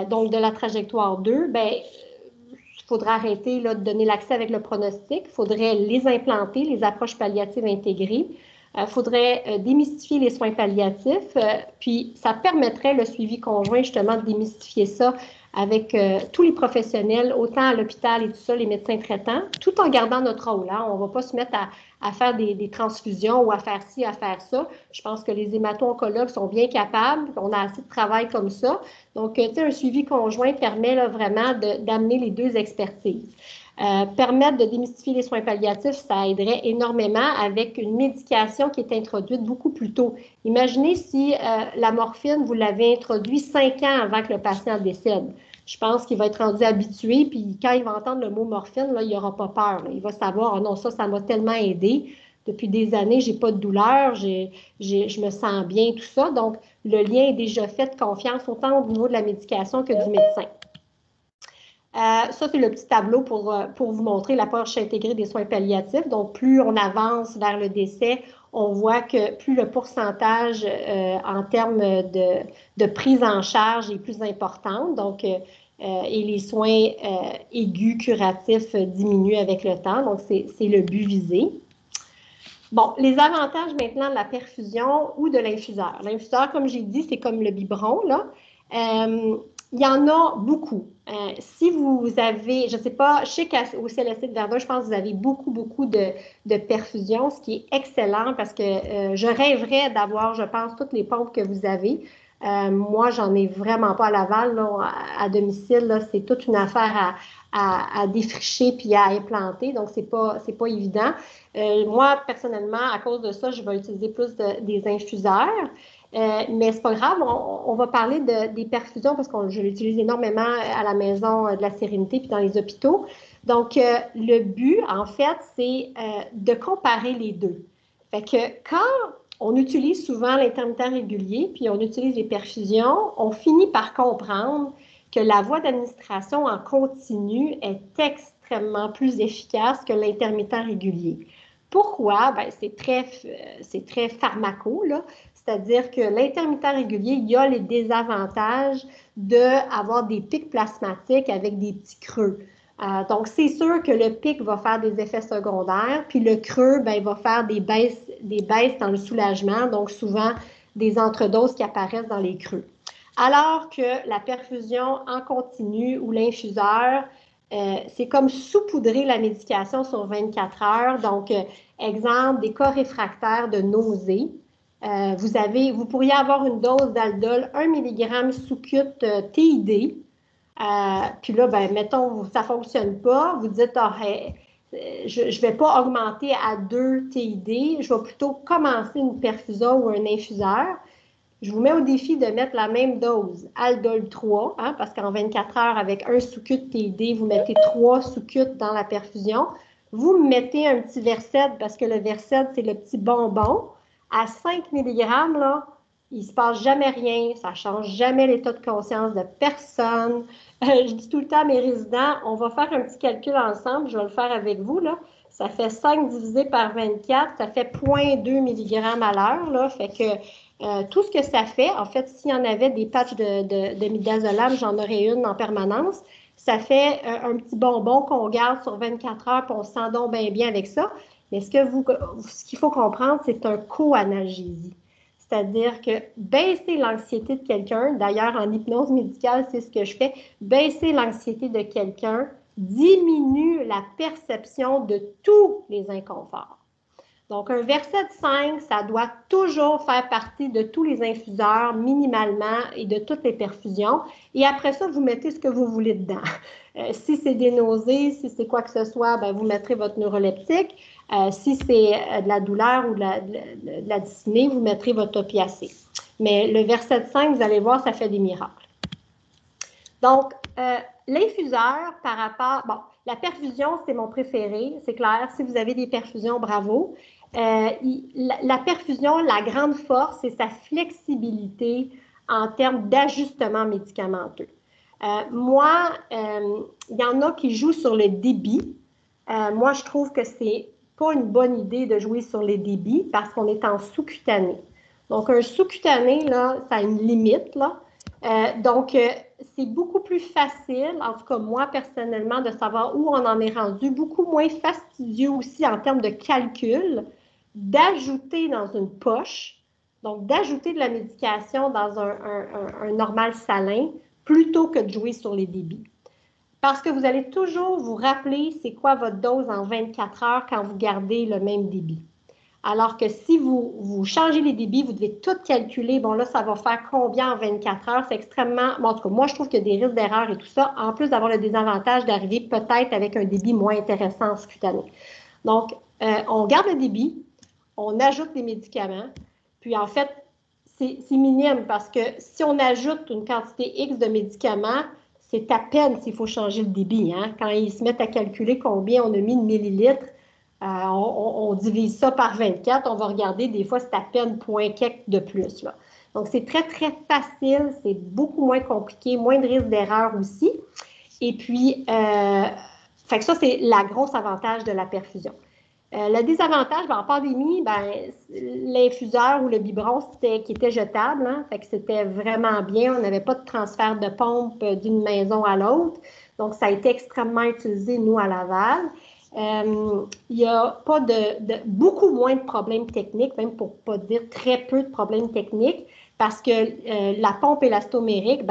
donc de la trajectoire 2, bien, il faudra arrêter là, de donner l'accès avec le pronostic. Il faudrait les implanter, les approches palliatives intégrées. Il faudrait démystifier les soins palliatifs. Puis, ça permettrait le suivi conjoint, justement, de démystifier ça avec tous les professionnels, autant à l'hôpital et tout ça, les médecins traitants, tout en gardant notre rôle. Hein. On ne va pas se mettre à faire des transfusions ou à faire ci, à faire ça. Je pense que les hémato-oncologues sont bien capables. On a assez de travail comme ça. Donc, tu sais, un suivi conjoint permet là, vraiment d'amener les deux expertises. Permettre de démystifier les soins palliatifs, ça aiderait énormément avec une médication qui est introduite beaucoup plus tôt. Imaginez si la morphine, vous l'avez introduit 5 ans avant que le patient décède. Je pense qu'il va être rendu habitué, puis quand il va entendre le mot morphine, là, il n'aura pas peur. Là. Il va savoir, oh non, ça m'a tellement aidé. Depuis des années, je n'ai pas de douleur, je me sens bien, tout ça. Donc, le lien est déjà fait de confiance, autant au niveau de la médication que du médecin. Ça, c'est le petit tableau pour vous montrer l'approche intégrée des soins palliatifs. Donc, plus on avance vers le décès, on voit que plus le pourcentage en termes de prise en charge est plus important. Donc, et les soins aigus, curatifs diminuent avec le temps. Donc, c'est le but visé. Bon, les avantages maintenant de la perfusion ou de l'infuseur. L'infuseur, comme j'ai dit, c'est comme le biberon, là. Il y en a beaucoup. Si vous avez, je ne sais pas, je sais qu'au CLSC de Verdun, je pense que vous avez beaucoup de perfusion, ce qui est excellent parce que je rêverais d'avoir, je pense, toutes les pompes que vous avez. Moi, j'en ai vraiment pas à Laval, là, à domicile. C'est toute une affaire à défricher puis à implanter, donc c'est pas évident. Moi, personnellement, à cause de ça, je vais utiliser plus des infuseurs. Mais c'est pas grave, on va parler des perfusions parce que je l'utilise énormément à la maison de la Sérénité puis dans les hôpitaux. Donc, le but, en fait, c'est de comparer les deux. Fait que quand on utilise souvent l'intermittent régulier puis on utilise les perfusions, on finit par comprendre que la voie d'administration en continu est extrêmement plus efficace que l'intermittent régulier. Pourquoi? Bien, c'est très pharmaco, là. C'est-à-dire que l'intermittent régulier, il y a les désavantages d'avoir des pics plasmatiques avec des petits creux. Donc, c'est sûr que le pic va faire des effets secondaires, puis le creux, bien, il va faire des baisses dans le soulagement, donc souvent des entredoses qui apparaissent dans les creux. Alors que la perfusion en continu ou l'infuseur, c'est comme saupoudrer la médication sur 24 heures. Donc, exemple, des cas réfractaires de nausées. Vous pourriez avoir une dose d'aldol 1 mg sous cute TID. Puis là, ben, mettons, ça ne fonctionne pas. Vous dites, je ne vais pas augmenter à 2 TID. Je vais plutôt commencer une perfusion ou un infuseur. Je vous mets au défi de mettre la même dose, Aldol 3, hein, parce qu'en 24 heures, avec un sous-cut TID, vous mettez 3 sous-cut dans la perfusion. Vous mettez un petit Versed, parce que le Versed, c'est le petit bonbon. À 5 mg, là, il ne se passe jamais rien, ça ne change jamais l'état de conscience de personne. Je dis tout le temps à mes résidents, on va faire un petit calcul ensemble, je vais le faire avec vous, là. Ça fait 5 divisé par 24, ça fait 0,2 mg à l'heure, là, fait que tout ce que ça fait, en fait, s'il y en avait des patchs de midazolam, j'en aurais une en permanence. Ça fait un petit bonbon qu'on garde sur 24 heures, puis on se sent donc bien, bien avec ça. Mais ce qu'il faut comprendre, c'est un co-analgésie. C'est-à-dire que baisser l'anxiété de quelqu'un, d'ailleurs en hypnose médicale, c'est ce que je fais, baisser l'anxiété de quelqu'un diminue la perception de tous les inconforts. Donc, un Versed 5, ça doit toujours faire partie de tous les infuseurs minimalement et de toutes les perfusions. Et après ça, vous mettez ce que vous voulez dedans. Si c'est des nausées, si c'est quoi que ce soit, bien, vous mettrez votre neuroleptique. Si c'est de la douleur ou de la dyspnée, vous mettrez votre opiacé. Mais le Versed 5, vous allez voir, ça fait des miracles. Donc, l'infuseur, par rapport... Bon, la perfusion, c'est mon préféré, c'est clair. Si vous avez des perfusions, bravo. La perfusion, la grande force, c'est sa flexibilité en termes d'ajustement médicamenteux. Moi, il y en a qui jouent sur le débit. Moi, je trouve que c'est pas une bonne idée de jouer sur les débits parce qu'on est en sous-cutané. Donc, un sous-cutané, là, ça a une limite, là. Donc, c'est beaucoup plus facile, en tout cas moi personnellement, de savoir où on en est rendu, beaucoup moins fastidieux aussi en termes de calcul, d'ajouter dans une poche, donc d'ajouter de la médication dans un normal salin, plutôt que de jouer sur les débits. Parce que vous allez toujours vous rappeler c'est quoi votre dose en 24 heures quand vous gardez le même débit. Alors que si vous changez les débits, vous devez tout calculer. Bon, là, ça va faire combien en 24 heures? C'est extrêmement... Bon, en tout cas, moi, je trouve qu'il y a des risques d'erreur et tout ça, en plus d'avoir le désavantage d'arriver peut-être avec un débit moins intéressant en sous-cutané. Donc, on garde le débit, on ajoute des médicaments, puis en fait, c'est minime parce que si on ajoute une quantité X de médicaments, c'est à peine s'il faut changer le débit. Hein? Quand ils se mettent à calculer combien on a mis de millilitres, on divise ça par 24, on va regarder, des fois, c'est à peine point quelque de plus. Là. Donc, c'est très, très facile, c'est beaucoup moins compliqué, moins de risque d'erreur aussi. Et puis, fait que ça, c'est la grosse avantage de la perfusion. Le désavantage, en pandémie, l'infuseur ou le biberon qui était jetable, hein, fait que c'était vraiment bien. On n'avait pas de transfert de pompe d'une maison à l'autre. Donc, ça a été extrêmement utilisé, nous, à Laval. Il n'y a pas beaucoup moins de problèmes techniques, même pour ne pas dire très peu de problèmes techniques, parce que la pompe élastomérique,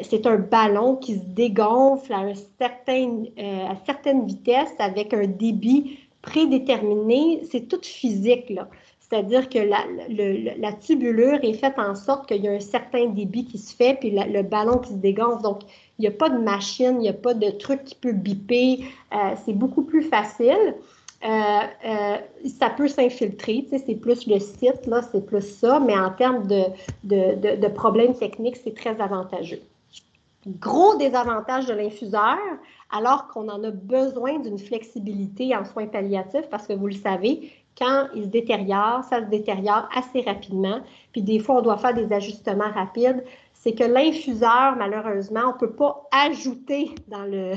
c'est un ballon qui se dégonfle à certaines vitesses avec un débit prédéterminé. C'est tout physique, là. C'est-à-dire que la tubulure est faite en sorte qu'il y a un certain débit qui se fait, puis le ballon qui se dégonfle. Donc, il n'y a pas de machine, il n'y a pas de truc qui peut biper. C'est beaucoup plus facile. Ça peut s'infiltrer, tu sais, c'est plus le site, là, c'est plus ça, mais en termes de problèmes techniques, c'est très avantageux. Gros désavantage de l'infuseur, alors qu'on en a besoin d'une flexibilité en soins palliatifs, parce que vous le savez, quand il se détériore, ça se détériore assez rapidement, puis des fois, on doit faire des ajustements rapides. C'est que l'infuseur, malheureusement, on ne peut pas ajouter dans le...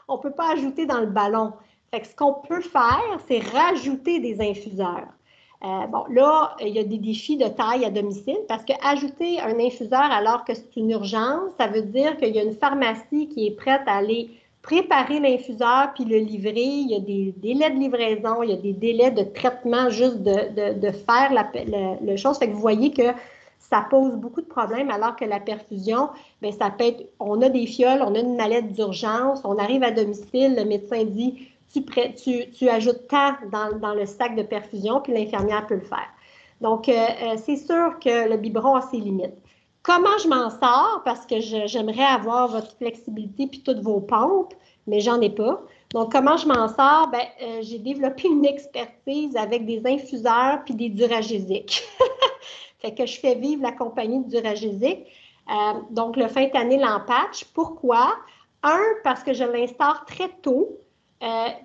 On ne peut pas ajouter dans le ballon. Fait que ce qu'on peut faire, c'est rajouter des infuseurs. Bon, là, il y a des défis de taille à domicile parce qu'ajouter un infuseur alors que c'est une urgence, ça veut dire qu'il y a une pharmacie qui est prête à aller préparer l'infuseur puis le livrer. Il y a des délais de livraison, il y a des délais de traitement juste de faire le chose. Fait que vous voyez que ça pose beaucoup de problèmes alors que la perfusion, bien, ça peut être, on a des fioles, on a une mallette d'urgence, on arrive à domicile, le médecin dit tu ajoutes tant dans le sac de perfusion, puis l'infirmière peut le faire. Donc, c'est sûr que le biberon a ses limites. Comment je m'en sors? Parce que j'aimerais avoir votre flexibilité puis toutes vos pompes, mais j'en ai pas. Donc, comment je m'en sors? Bien, j'ai développé une expertise avec des infuseurs puis des duragésiques. Fait que je fais vivre la compagnie de Duragésique. Donc, le fentanyl en patch. Pourquoi? Parce que je l'instaure très tôt.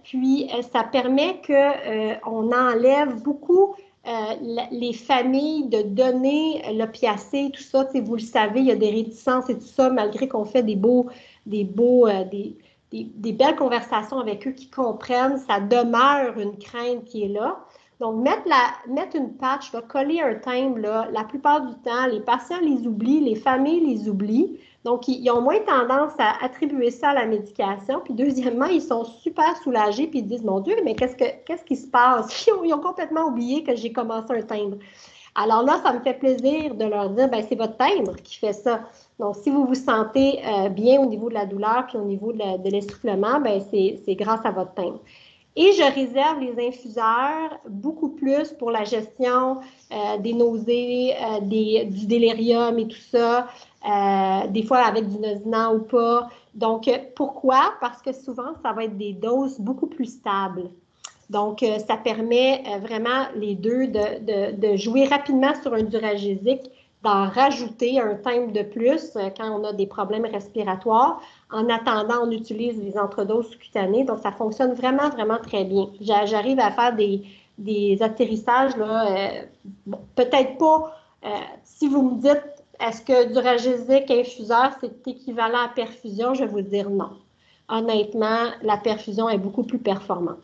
Puis, ça permet qu'on enlève beaucoup les familles de donner l'opiacé, tout ça. Vous le savez, il y a des réticences et tout ça, malgré qu'on fait des belles conversations avec eux qui comprennent, ça demeure une crainte qui est là. Donc, mettre une patch, coller un timbre, là, la plupart du temps, les patients les oublient, les familles les oublient. Donc, ils ont moins tendance à attribuer ça à la médication. Puis, deuxièmement, ils sont super soulagés puis ils disent, mon Dieu, mais qu'est-ce qui se passe? Ils ont complètement oublié que j'ai commencé un timbre. Alors là, ça me fait plaisir de leur dire, bien, c'est votre timbre qui fait ça. Donc, si vous vous sentez bien au niveau de la douleur puis au niveau de l'essoufflement, bien, c'est grâce à votre timbre. Et je réserve les infuseurs beaucoup plus pour la gestion des nausées, du délirium et tout ça, des fois avec du nosinant ou pas. Donc, pourquoi? Parce que souvent, ça va être des doses beaucoup plus stables. Donc, ça permet vraiment les deux de jouer rapidement sur un duragésique, d'en rajouter un timbre de plus quand on a des problèmes respiratoires. En attendant, on utilise les entredoses sous-cutanées. Donc, ça fonctionne vraiment, vraiment très bien. J'arrive à faire des atterrissages, là, bon, peut-être pas, si vous me dites, est-ce que duragésique infuseur, c'est équivalent à perfusion? Je vais vous dire non. Honnêtement, la perfusion est beaucoup plus performante.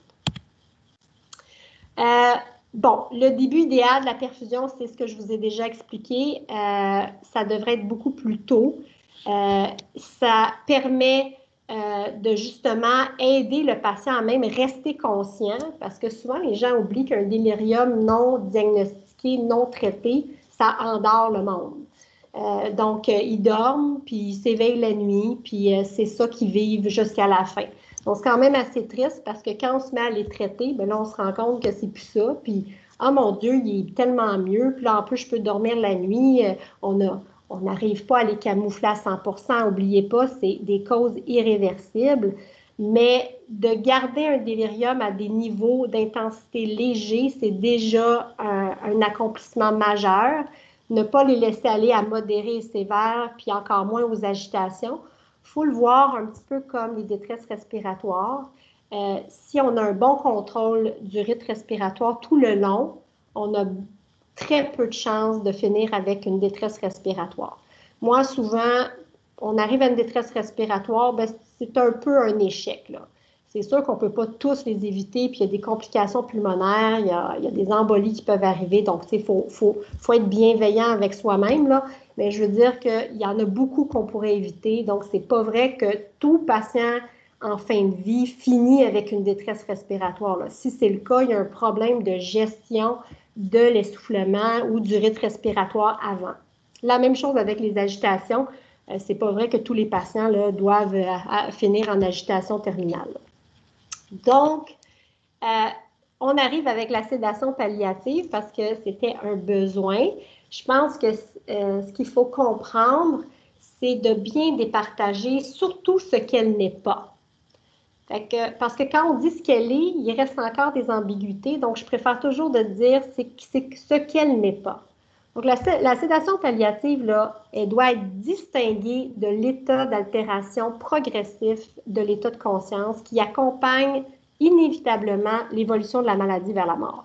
Bon, le début idéal de la perfusion, c'est ce que je vous ai déjà expliqué. Ça devrait être beaucoup plus tôt. Ça permet de justement aider le patient à même rester conscient parce que souvent, les gens oublient qu'un délirium non diagnostiqué, non traité, ça endort le monde. Donc, ils dorment, puis ils s'éveillent la nuit, puis c'est ça qu'ils vivent jusqu'à la fin. Donc, c'est quand même assez triste parce que quand on se met à les traiter, bien là, on se rend compte que c'est plus ça. Puis, oh mon Dieu, il est tellement mieux. Puis là, en plus, je peux dormir la nuit. On n'arrive pas à les camoufler à 100%. N'oubliez pas, c'est des causes irréversibles. Mais de garder un délirium à des niveaux d'intensité légers, c'est déjà un accomplissement majeur. Ne pas les laisser aller à modéré et sévère, puis encore moins aux agitations. Il faut le voir un petit peu comme les détresses respiratoires. Si on a un bon contrôle du rythme respiratoire tout le long, on a très peu de chances de finir avec une détresse respiratoire. Moi, souvent, on arrive à une détresse respiratoire, bien, c'est un peu un échec, là. C'est sûr qu'on ne peut pas tous les éviter, puis il y a des complications pulmonaires, il y a des embolies qui peuvent arriver, donc il faut être bienveillant avec soi-même, là. Mais je veux dire qu'il y en a beaucoup qu'on pourrait éviter, donc c'est pas vrai que tout patient en fin de vie finit avec une détresse respiratoire, là. Si c'est le cas, il y a un problème de gestion de l'essoufflement ou du rythme respiratoire avant. La même chose avec les agitations. C'est pas vrai que tous les patients là, doivent finir en agitation terminale. Donc, on arrive avec la sédation palliative parce que c'était un besoin. Je pense que ce qu'il faut comprendre, c'est de bien départager surtout ce qu'elle n'est pas. Parce que quand on dit ce qu'elle est, il reste encore des ambiguïtés. Donc, je préfère toujours de dire c'est ce qu'elle n'est pas. Donc, la sédation palliative, là, elle doit être distinguée de l'état d'altération progressif de l'état de conscience qui accompagne inévitablement l'évolution de la maladie vers la mort.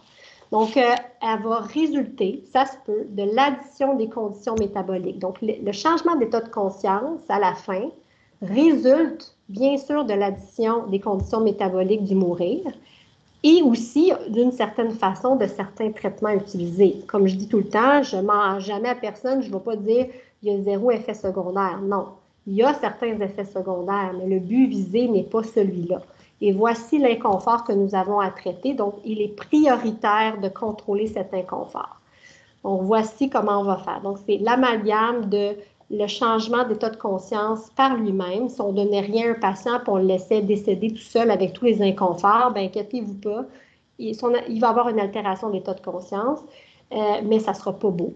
Donc, elle va résulter, ça se peut, de l'addition des conditions métaboliques. Donc, le changement d'état de conscience à la fin résulte bien sûr de l'addition des conditions métaboliques du mourir et aussi, d'une certaine façon, de certains traitements utilisés. Comme je dis tout le temps, je ne mens jamais à personne, je ne vais pas dire il y a 0 effet secondaire. Non, il y a certains effets secondaires, mais le but visé n'est pas celui-là. Et voici l'inconfort que nous avons à traiter. Donc, il est prioritaire de contrôler cet inconfort. Donc, voici comment on va faire. Donc, c'est l'amalgame de le changement d'état de conscience par lui-même. Si on ne donnait rien à un patient et on le laissait décéder tout seul avec tous les inconforts, bien, inquiétez-vous pas, il va avoir une altération d'état de conscience, mais ça ne sera pas beau.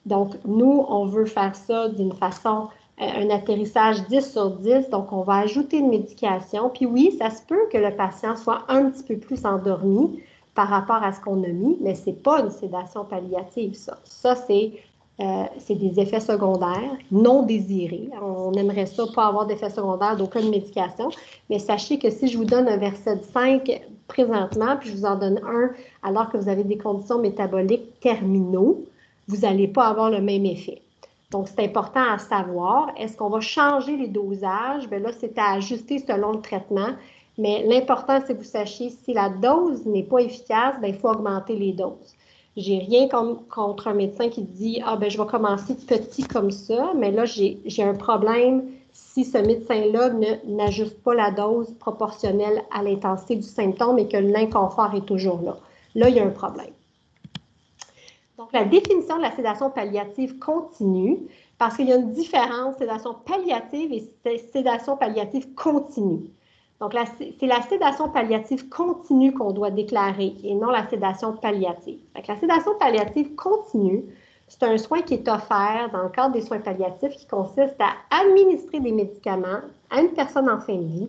Donc, nous, on veut faire ça d'une façon, un atterrissage 10 sur 10, donc on va ajouter une médication. Puis oui, ça se peut que le patient soit un petit peu plus endormi par rapport à ce qu'on a mis, mais ce n'est pas une sédation palliative, ça. Ça, c'est des effets secondaires non désirés. On aimerait ça, pas avoir d'effets secondaires d'aucune médication, mais sachez que si je vous donne un Versed 5 présentement, puis je vous en donne un alors que vous avez des conditions métaboliques terminaux, vous n'allez pas avoir le même effet. Donc, c'est important à savoir. Est-ce qu'on va changer les dosages? Bien là, c'est à ajuster selon le traitement. Mais l'important, c'est que vous sachiez, si la dose n'est pas efficace, bien, il faut augmenter les doses. J'ai rien contre un médecin qui dit « Ah, ben je vais commencer petit comme ça, mais là, j'ai un problème si ce médecin-là n'ajuste pas la dose proportionnelle à l'intensité du symptôme et que l'inconfort est toujours là. » Là, il y a un problème. Donc, la définition de la sédation palliative continue, parce qu'il y a une différence sédation palliative et sédation palliative continue. Donc, c'est la sédation palliative continue qu'on doit déclarer et non la sédation palliative. Donc, la sédation palliative continue, c'est un soin qui est offert dans le cadre des soins palliatifs qui consiste à administrer des médicaments à une personne en fin de vie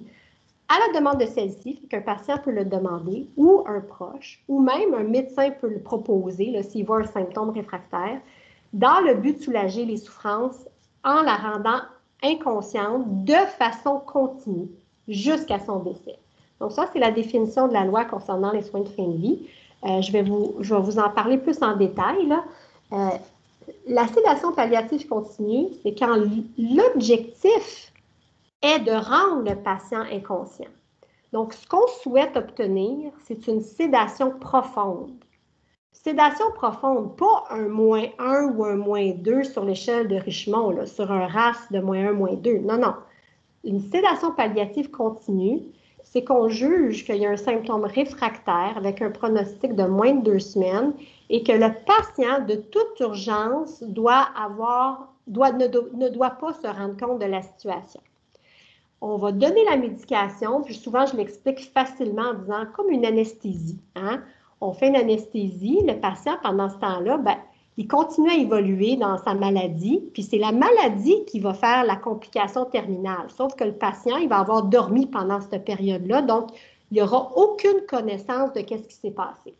à la demande de celle-ci, qu'un patient peut le demander, ou un proche, ou même un médecin peut le proposer s'il voit un symptôme réfractaire, dans le but de soulager les souffrances en la rendant inconsciente de façon continue jusqu'à son décès. Donc ça, c'est la définition de la loi concernant les soins de fin de vie. Je vais vous en parler plus en détail, là. La sédation palliative continue, c'est quand l'objectif est de rendre le patient inconscient. Donc, ce qu'on souhaite obtenir, c'est une sédation profonde. Sédation profonde, pas un -1 ou un -2 sur l'échelle de Richemont, là, sur un RAS de -1, -2. Non, non. Une sédation palliative continue, c'est qu'on juge qu'il y a un symptôme réfractaire avec un pronostic de moins de 2 semaines et que le patient, de toute urgence, ne doit pas se rendre compte de la situation. On va donner la médication, puis souvent je l'explique facilement en disant comme une anesthésie. Hein? On fait une anesthésie, le patient pendant ce temps-là, ben, il continue à évoluer dans sa maladie, puis c'est la maladie qui va faire la complication terminale. Sauf que le patient, il va avoir dormi pendant cette période-là, donc il n'y aura aucune connaissance de ce qui s'est passé.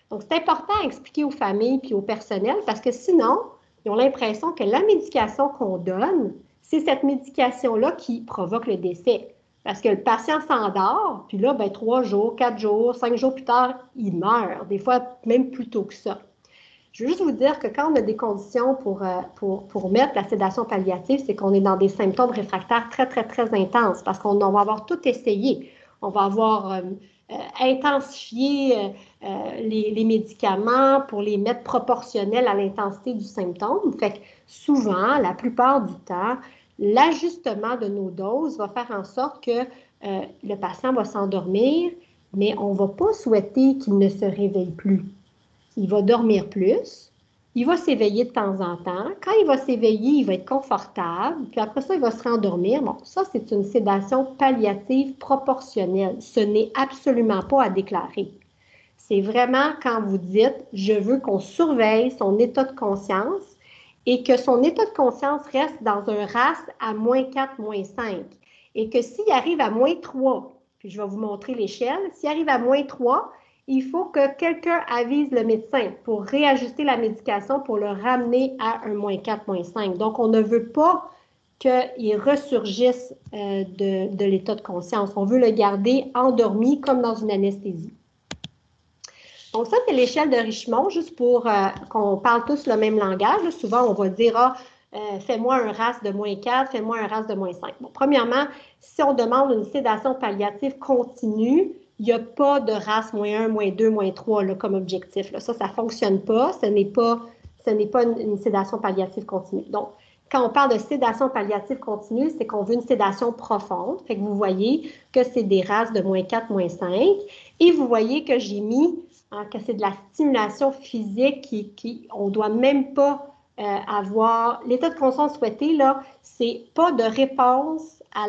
Donc, c'est important à expliquer aux familles puis au personnel parce que sinon, ils ont l'impression que la médication qu'on donne, c'est cette médication-là qui provoque le décès. Parce que le patient s'endort, puis là, ben, 3 jours, 4 jours, 5 jours plus tard, il meurt. Des fois, même plus tôt que ça. Je veux juste vous dire que quand on a des conditions pour mettre la sédation palliative, c'est qu'on est dans des symptômes réfractaires très, très, très intenses parce qu'on va avoir tout essayé. On va avoir intensifié les médicaments pour les mettre proportionnels à l'intensité du symptôme. Fait que souvent, la plupart du temps, l'ajustement de nos doses va faire en sorte que le patient va s'endormir, mais on ne va pas souhaiter qu'il ne se réveille plus. Il va dormir plus, il va s'éveiller de temps en temps. Quand il va s'éveiller, il va être confortable, puis après ça, il va se rendormir. Bon, ça, c'est une sédation palliative proportionnelle. Ce n'est absolument pas à déclarer. C'est vraiment quand vous dites « je veux qu'on surveille son état de conscience » et que son état de conscience reste dans un RAS à -4, -5. Et que s'il arrive à -3, puis je vais vous montrer l'échelle, s'il arrive à -3, il faut que quelqu'un avise le médecin pour réajuster la médication pour le ramener à un -4, -5. Donc, on ne veut pas qu'il ressurgisse de l'état de conscience. On veut le garder endormi comme dans une anesthésie. Donc, ça, c'est l'échelle de Richemont, juste pour qu'on parle tous le même langage. Là, souvent, on va dire, fais-moi un RAS de -4, fais-moi un RAS de -5. Bon, premièrement, si on demande une sédation palliative continue, il n'y a pas de RAS -1, -2, -3 là, comme objectif. Là. Ça ne fonctionne pas. Ce n'est pas une sédation palliative continue. Donc, quand on parle de sédation palliative continue, c'est qu'on veut une sédation profonde. Fait que vous voyez que c'est des RAS de -4, -5. Et vous voyez que j'ai mis que c'est de la stimulation physique on ne doit même pas avoir. L'état de conscience souhaité, là, c'est pas de réponse à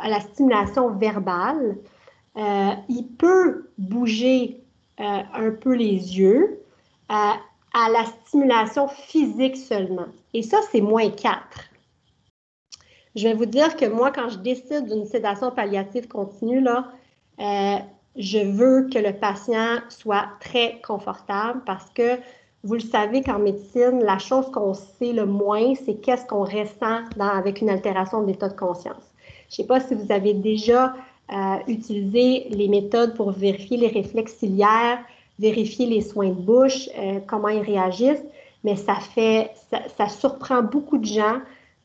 la stimulation verbale. Il peut bouger un peu les yeux à la stimulation physique seulement. Et ça, c'est -4. Je vais vous dire que moi, quand je décide d'une sédation palliative continue, là, je veux que le patient soit très confortable parce que vous le savez qu'en médecine, la chose qu'on sait le moins, c'est qu'est-ce qu'on ressent avec une altération de l'état de conscience. Je ne sais pas si vous avez déjà utilisé les méthodes pour vérifier les réflexes ciliaires, vérifier les soins de bouche, comment ils réagissent, mais ça surprend beaucoup de gens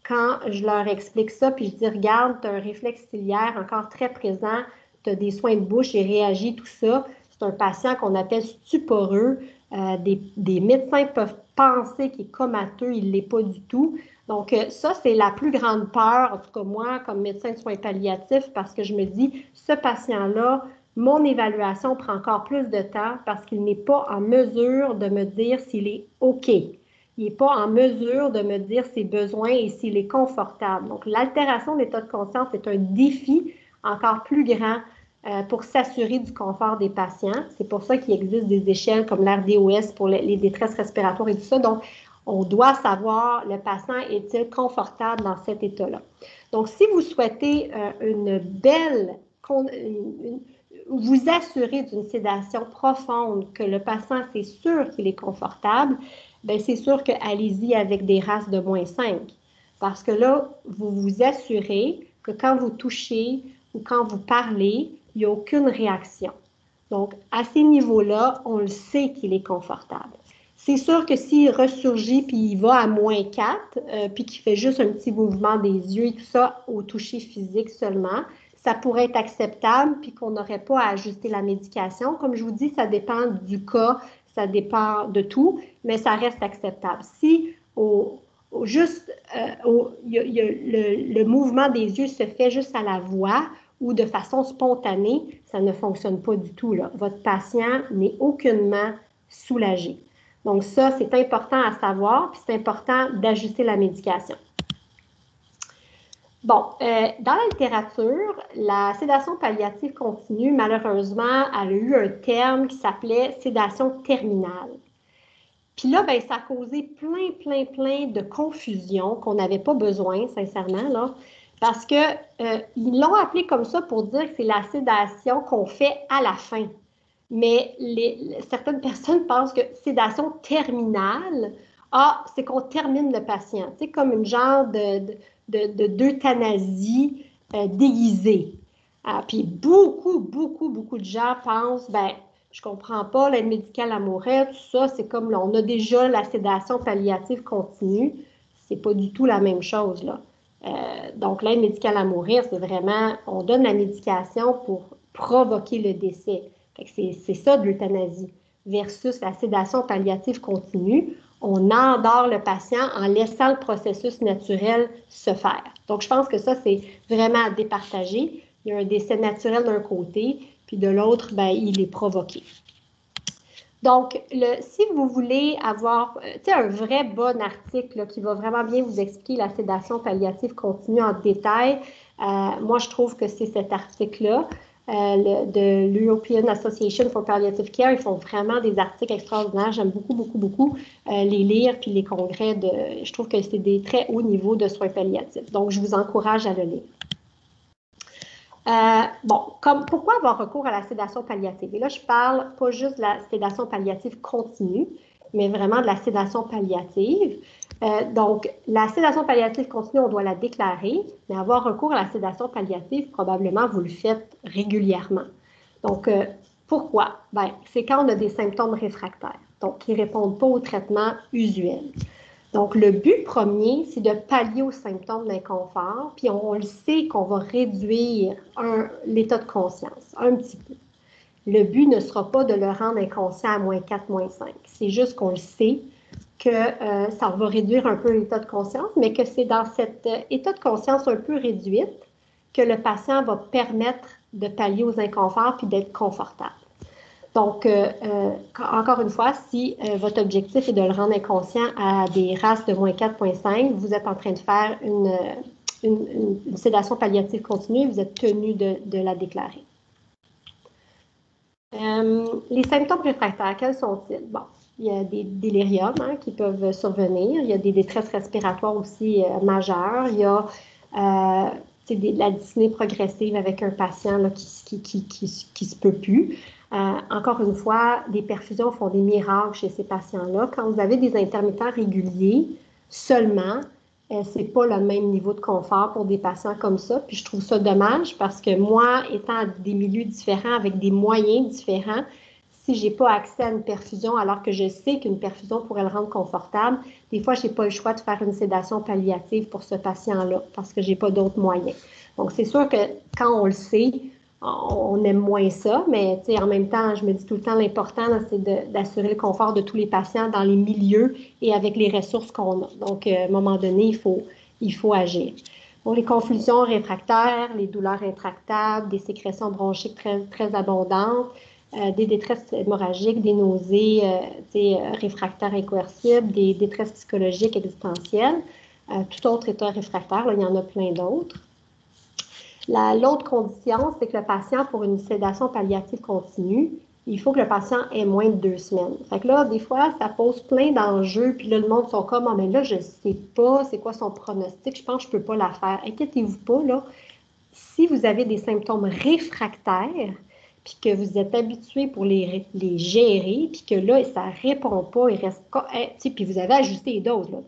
quand je leur explique ça, puis je dis, regarde, tu as un réflexe ciliaire encore très présent, tu as des soins de bouche, il réagit, tout ça. C'est un patient qu'on appelle stuporeux. Des médecins peuvent penser qu'il est comateux, il ne l'est pas du tout. Donc, ça, c'est la plus grande peur, en tout cas moi, comme médecin de soins palliatifs, parce que je me dis, ce patient-là, mon évaluation prend encore plus de temps parce qu'il n'est pas en mesure de me dire s'il est OK. Il n'est pas en mesure de me dire ses besoins et s'il est confortable. Donc, l'altération de l'état de conscience est un défi encore plus grand pour s'assurer du confort des patients. C'est pour ça qu'il existe des échelles comme l'RDOS pour les détresses respiratoires et tout ça. Donc, on doit savoir, le patient est-il confortable dans cet état-là. Donc, si vous souhaitez vous assurer d'une sédation profonde, que le patient, c'est sûr qu'il est confortable, bien, c'est sûr que allez-y avec des RAS de -5. Parce que là, vous vous assurez que quand vous touchez ou quand vous parlez, il n'y a aucune réaction. Donc, à ces niveaux-là, on le sait qu'il est confortable. C'est sûr que s'il ressurgit puis il va à -4, puis qu'il fait juste un petit mouvement des yeux et tout ça au toucher physique seulement, ça pourrait être acceptable puis qu'on n'aurait pas à ajuster la médication. Comme je vous dis, ça dépend du cas, ça dépend de tout, mais ça reste acceptable. Si le mouvement des yeux se fait juste à la voix ou de façon spontanée, ça ne fonctionne pas du tout, là. Votre patient n'est aucunement soulagé. Donc ça, c'est important à savoir, puis c'est important d'ajuster la médication. Bon, dans la littérature, la sédation palliative continue, malheureusement, elle a eu un terme qui s'appelait sédation terminale. Puis là, bien, ça a causé plein de confusion qu'on n'avait pas besoin, sincèrement, là, parce qu'ils l'ont appelé comme ça pour dire que c'est la sédation qu'on fait à la fin. Mais certaines personnes pensent que sédation terminale, c'est qu'on termine le patient. C'est comme une genre d'euthanasie déguisée. Puis beaucoup de gens pensent, ben, je comprends pas, l'aide médicale à mourir, tout ça, c'est comme, là, on a déjà la sédation palliative continue. C'est pas du tout la même chose, là. Donc, l'aide médicale à mourir, c'est vraiment, on donne la médication pour provoquer le décès. C'est ça de l'euthanasie versus la sédation palliative continue. On endort le patient en laissant le processus naturel se faire. Donc, je pense que ça, c'est vraiment à départager. Il y a un décès naturel d'un côté, puis de l'autre, ben, il est provoqué. Donc, si vous voulez avoir un vrai bon article là, qui va vraiment bien vous expliquer la sédation palliative continue en détail, moi, je trouve que c'est cet article-là. De l'European Association for Palliative Care. Ils font vraiment des articles extraordinaires. J'aime beaucoup les lire, puis les congrès. Je trouve que c'est des très hauts niveaux de soins palliatifs. Donc, je vous encourage à le lire. Pourquoi avoir recours à la sédation palliative? Et là, je parle pas juste de la sédation palliative continue, mais vraiment de la sédation palliative. Donc, la sédation palliative continue, on doit la déclarer, mais avoir recours à la sédation palliative, probablement, vous le faites régulièrement. Donc, pourquoi? Bien, c'est quand on a des symptômes réfractaires, donc qui ne répondent pas au traitement usuel. Donc, le but premier, c'est de pallier aux symptômes d'inconfort, puis on le sait qu'on va réduire l'état de conscience un petit peu. Le but ne sera pas de le rendre inconscient à -4, -5. C'est juste qu'on le sait que ça va réduire un peu l'état de conscience, mais que c'est dans cet état de conscience un peu réduite que le patient va permettre de pallier aux inconforts puis d'être confortable. Donc, encore une fois, si votre objectif est de le rendre inconscient à des RASS de -4, -5, vous êtes en train de faire une sédation palliative continue, vous êtes tenu de la déclarer. Les symptômes réfractaires, quels sont-ils? Bon, il y a des déliriums qui peuvent survenir, il y a des détresses respiratoires aussi majeures, il y a de la dyspnée progressive avec un patient là, qui se peut plus. Encore une fois, des perfusions font des miracles chez ces patients-là. Quand vous avez des intermittents réguliers seulement, ce n'est pas le même niveau de confort pour des patients comme ça. Puis je trouve ça dommage parce que moi, étant dans des milieux différents, avec des moyens différents, si je n'ai pas accès à une perfusion alors que je sais qu'une perfusion pourrait le rendre confortable, des fois, je n'ai pas le choix de faire une sédation palliative pour ce patient-là parce que je n'ai pas d'autres moyens. Donc, c'est sûr que quand on le sait, on aime moins ça, mais en même temps, je me dis tout le temps, l'important, c'est d'assurer le confort de tous les patients dans les milieux et avec les ressources qu'on a. Donc, à un moment donné, il faut agir. Bon, les convulsions réfractaires, les douleurs intractables, des sécrétions bronchiques très, très abondantes, des détresses hémorragiques, des nausées réfractaires incoercibles, des détresses psychologiques existentielles, tout autre état réfractaire, là, il y en a plein d'autres. L'autre condition, c'est que le patient, pour une sédation palliative continue, il faut que le patient ait moins de 2 semaines. Fait que là, des fois, ça pose plein d'enjeux, puis là, le monde sont comme « Ah, mais là, je ne sais pas c'est quoi son pronostic, je pense que je ne peux pas la faire. » Inquiétez-vous pas, là. Si vous avez des symptômes réfractaires, puis que vous êtes habitué pour les gérer, puis que là, ça ne répond pas, il reste... Puis vous avez ajusté les doses, là,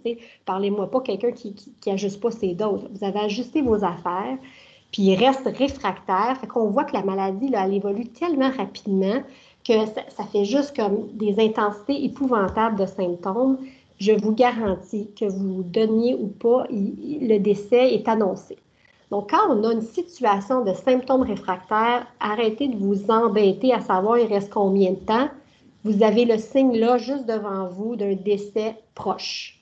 parlez-moi pas quelqu'un qui n'ajuste pas ses doses. Vous avez ajusté vos affaires, puis il reste réfractaire. Fait qu'on voit que la maladie, là, elle évolue tellement rapidement que ça fait juste comme des intensités épouvantables de symptômes. Je vous garantis que vous donniez ou pas, le décès est annoncé. Donc, quand on a une situation de symptômes réfractaires, arrêtez de vous embêter à savoir il reste combien de temps. Vous avez le signe là, juste devant vous, d'un décès proche.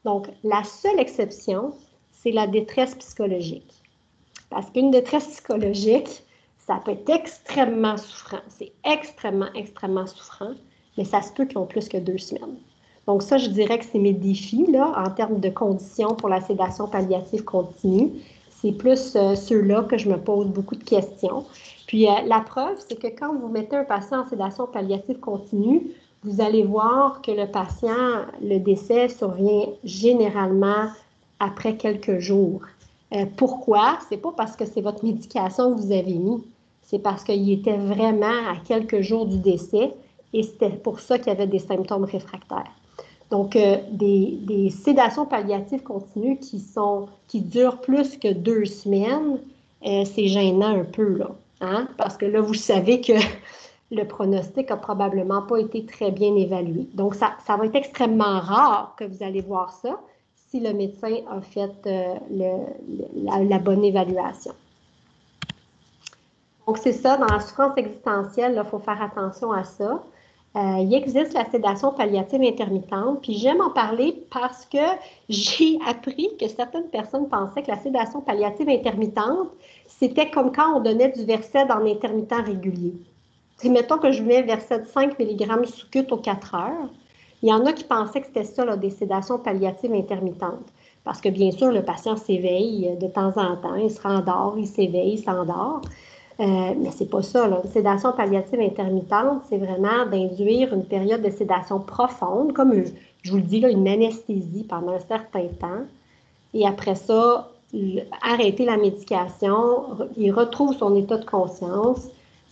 Donc, la seule exception, c'est la détresse psychologique. Parce qu'une détresse psychologique, ça peut être extrêmement souffrant. C'est extrêmement, extrêmement souffrant, mais ça se peut qu'ils ont plus que 2 semaines. Donc ça, je dirais que c'est mes défis là, en termes de conditions pour la sédation palliative continue. C'est plus ceux-là que je me pose beaucoup de questions. Puis la preuve, c'est que quand vous mettez un patient en sédation palliative continue, vous allez voir que le patient, le décès survient généralement après quelques jours. Pourquoi? Ce n'est pas parce que c'est votre médication que vous avez mis, c'est parce qu'il était vraiment à quelques jours du décès et c'était pour ça qu'il y avait des symptômes réfractaires. Donc, des sédations palliatives continues qui durent plus que 2 semaines, c'est gênant un peu, là. Hein? Parce que là, vous savez que le pronostic n'a probablement pas été très bien évalué. Donc, ça va être extrêmement rare que vous allez voir ça si le médecin a fait la bonne évaluation. Donc, c'est ça, dans la souffrance existentielle, il faut faire attention à ça. Il existe la sédation palliative intermittente, puis j'aime en parler parce que j'ai appris que certaines personnes pensaient que la sédation palliative intermittente, c'était comme quand on donnait du Versed en intermittent régulier. Et mettons que je mets Versed 5 mg sous cut aux 4 heures. Il y en a qui pensaient que c'était ça, là, des sédations palliatives intermittentes. Parce que bien sûr, le patient s'éveille de temps en temps, il se rendort, il s'éveille, il s'endort. Mais ce n'est pas ça, là. Une sédation palliative intermittente, c'est vraiment d'induire une période de sédation profonde, comme je vous le dis, là, une anesthésie pendant un certain temps. Et après ça, arrêter la médication, il retrouve son état de conscience.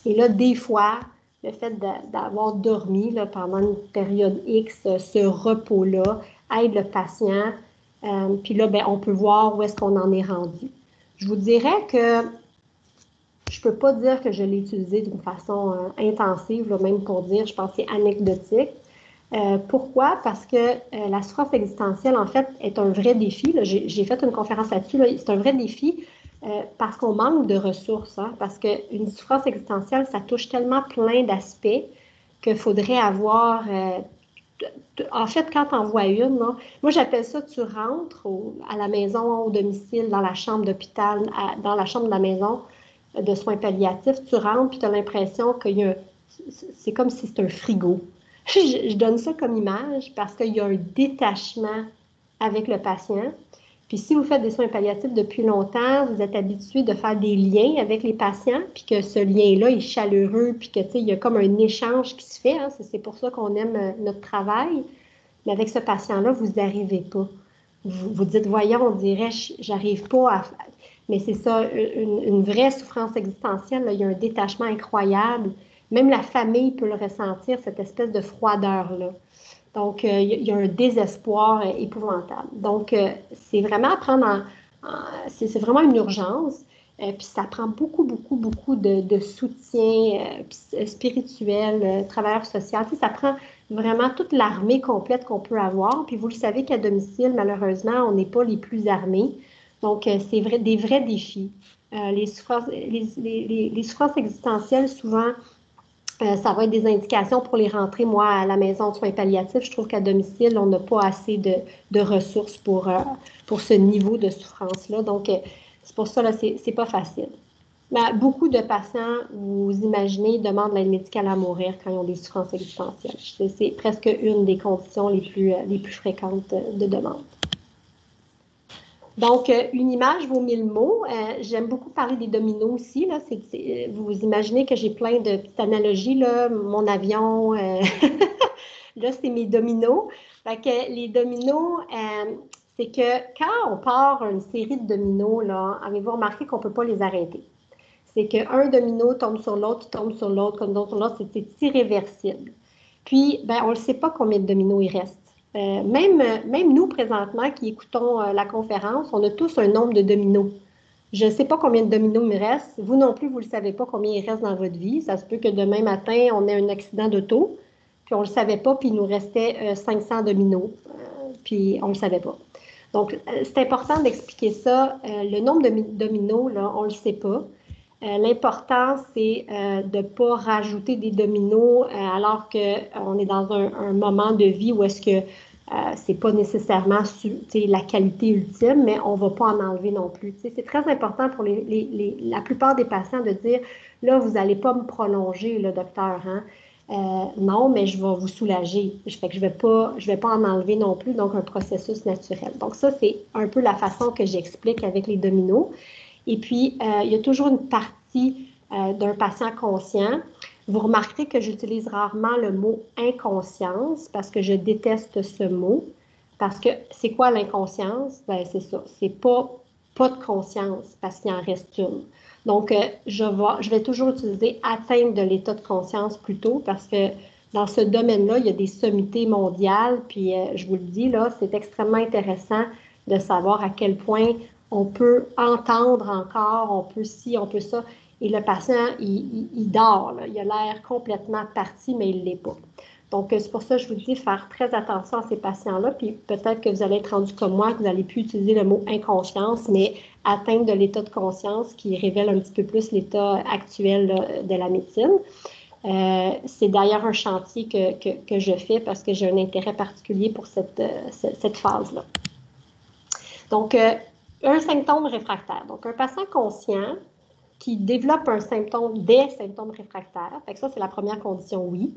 Et là, des fois, le fait d'avoir dormi là, pendant une période X, ce repos-là, aide le patient. Puis là, on peut voir où est-ce qu'on en est rendu. Je vous dirais que je ne peux pas dire que je l'ai utilisé d'une façon intensive, là, même pour dire, je pense que c'est anecdotique. Pourquoi? Parce que la souffrance existentielle, en fait, est un vrai défi. J'ai fait une conférence là-dessus. C'est un vrai défi parce qu'on manque de ressources. Hein, parce qu'une souffrance existentielle, ça touche tellement plein d'aspects qu'il faudrait avoir... en fait, quand tu en vois une, là, moi, j'appelle ça, tu rentres à la maison, au domicile, dans la chambre d'hôpital, dans la chambre de la maison de soins palliatifs, tu rentres puis tu as l'impression c'est comme si c'était un frigo. Je donne ça comme image parce qu'il y a un détachement avec le patient. Puis si vous faites des soins palliatifs depuis longtemps, vous êtes habitué de faire des liens avec les patients, puis que ce lien-là est chaleureux, puis que, tu sais, il y a comme un échange qui se fait. Hein, c'est pour ça qu'on aime notre travail. Mais avec ce patient-là, vous n'y arrivez pas. Vous dites, voyons, on dirait, j'arrive pas à... Mais c'est ça, une vraie souffrance existentielle, là, il y a un détachement incroyable. Même la famille peut le ressentir, cette espèce de froideur-là. Donc, il y a un désespoir épouvantable. Donc, c'est vraiment à prendre c'est vraiment une urgence. Puis ça prend beaucoup, beaucoup, beaucoup de soutien spirituel, travailleur social. Tu sais, ça prend vraiment toute l'armée complète qu'on peut avoir. Puis vous le savez qu'à domicile, malheureusement, on n'est pas les plus armés. Donc, c'est des vrais défis. Les souffrances existentielles, souvent, ça va être des indications pour les rentrer, moi, à la maison de soins palliatifs. Je trouve qu'à domicile, on n'a pas assez de ressources pour ce niveau de souffrance-là. Donc, c'est pour ça, là, c'est pas facile. Mais beaucoup de patients, vous imaginez, demandent l'aide médicale à mourir quand ils ont des souffrances existentielles. C'est presque une des conditions les plus fréquentes de demande. Donc, une image vaut 1000 mots. J'aime beaucoup parler des dominos aussi. Là. Vous imaginez que j'ai plein de petites analogies. Là. Mon avion, là, c'est mes dominos. Fait que les dominos, c'est que quand on part une série de dominos, là, avez-vous remarqué qu'on ne peut pas les arrêter? C'est qu'un domino tombe sur l'autre, qui tombe sur l'autre, comme d'autres sur l'autre, c'est irréversible. Puis, ben, on ne sait pas combien de dominos il reste. Même nous, présentement, qui écoutons la conférence, on a tous un nombre de dominos. Je ne sais pas combien de dominos il me reste. Vous non plus, vous ne le savez pas combien il reste dans votre vie. Ça se peut que demain matin, on ait un accident d'auto, puis on ne le savait pas, puis il nous restait 500 dominos, puis on ne le savait pas. Donc, c'est important d'expliquer ça. Le nombre de dominos, là, on ne le sait pas. L'important, c'est de ne pas rajouter des dominos alors qu'on est dans un moment de vie où est-ce que c'est pas nécessairement la qualité ultime, mais on ne va pas en enlever non plus. C'est très important pour la plupart des patients de dire, là, vous n'allez pas me prolonger, le docteur, hein? Non, mais je vais vous soulager. Fait que je vais pas en enlever non plus, donc un processus naturel. Donc ça, c'est un peu la façon que j'explique avec les dominos. Et puis, il y a toujours une partie d'un patient conscient. Vous remarquerez que j'utilise rarement le mot inconscience parce que je déteste ce mot. Parce que c'est quoi l'inconscience? Bien, c'est ça. C'est pas de conscience parce qu'il en reste une. Donc, je vais toujours utiliser atteindre de l'état de conscience plutôt parce que dans ce domaine-là, il y a des sommités mondiales. Puis, je vous le dis, là, c'est extrêmement intéressant de savoir à quel point on peut entendre encore, on peut ci, on peut ça. Et le patient, il dort, là. Il a l'air complètement parti, mais il ne l'est pas. Donc, c'est pour ça que je vous dis faire très attention à ces patients-là. Puis peut-être que vous allez être rendu comme moi, que vous n'allez plus utiliser le mot inconscience, mais atteindre de l'état de conscience qui révèle un petit peu plus l'état actuel là, de la médecine. C'est d'ailleurs un chantier que je fais parce que j'ai un intérêt particulier pour cette phase-là. Donc, un symptôme réfractaire. Donc, un patient conscient qui développe des symptômes réfractaires, fait que ça, c'est la première condition, oui.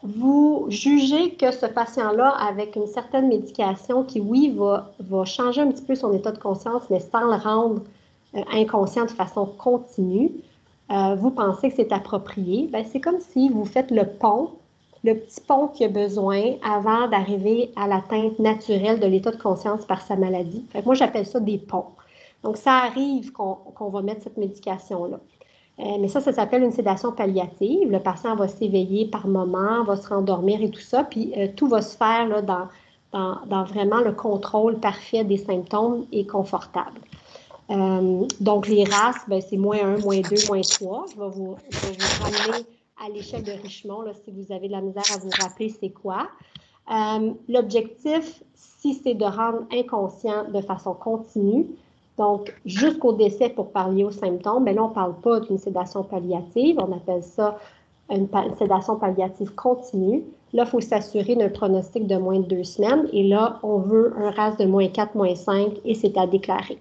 Vous jugez que ce patient-là, avec une certaine médication qui, oui, va changer un petit peu son état de conscience, mais sans le rendre inconscient de façon continue, vous pensez que c'est approprié, bien, c'est comme si vous faites le petit pont qu'il a besoin avant d'arriver à l'atteinte naturelle de l'état de conscience par sa maladie. Fait que moi, j'appelle ça des ponts. Donc, ça arrive qu'on va mettre cette médication-là. Mais ça s'appelle une sédation palliative. Le patient va s'éveiller par moment, va se rendormir et tout ça, puis tout va se faire là, dans vraiment le contrôle parfait des symptômes et confortable. Donc, les RAS, ben, c'est -1, -2, -3. Je vais vous ramener à l'échelle de Richemont, là, si vous avez de la misère à vous rappeler c'est quoi. L'objectif, si c'est de rendre inconscient de façon continue, donc jusqu'au décès pour pallier aux symptômes, mais là, on ne parle pas d'une sédation palliative, on appelle ça une sédation palliative continue. Là, il faut s'assurer d'un pronostic de moins de 2 semaines et là, on veut un RASS de moins 4, moins 5 et c'est à déclarer.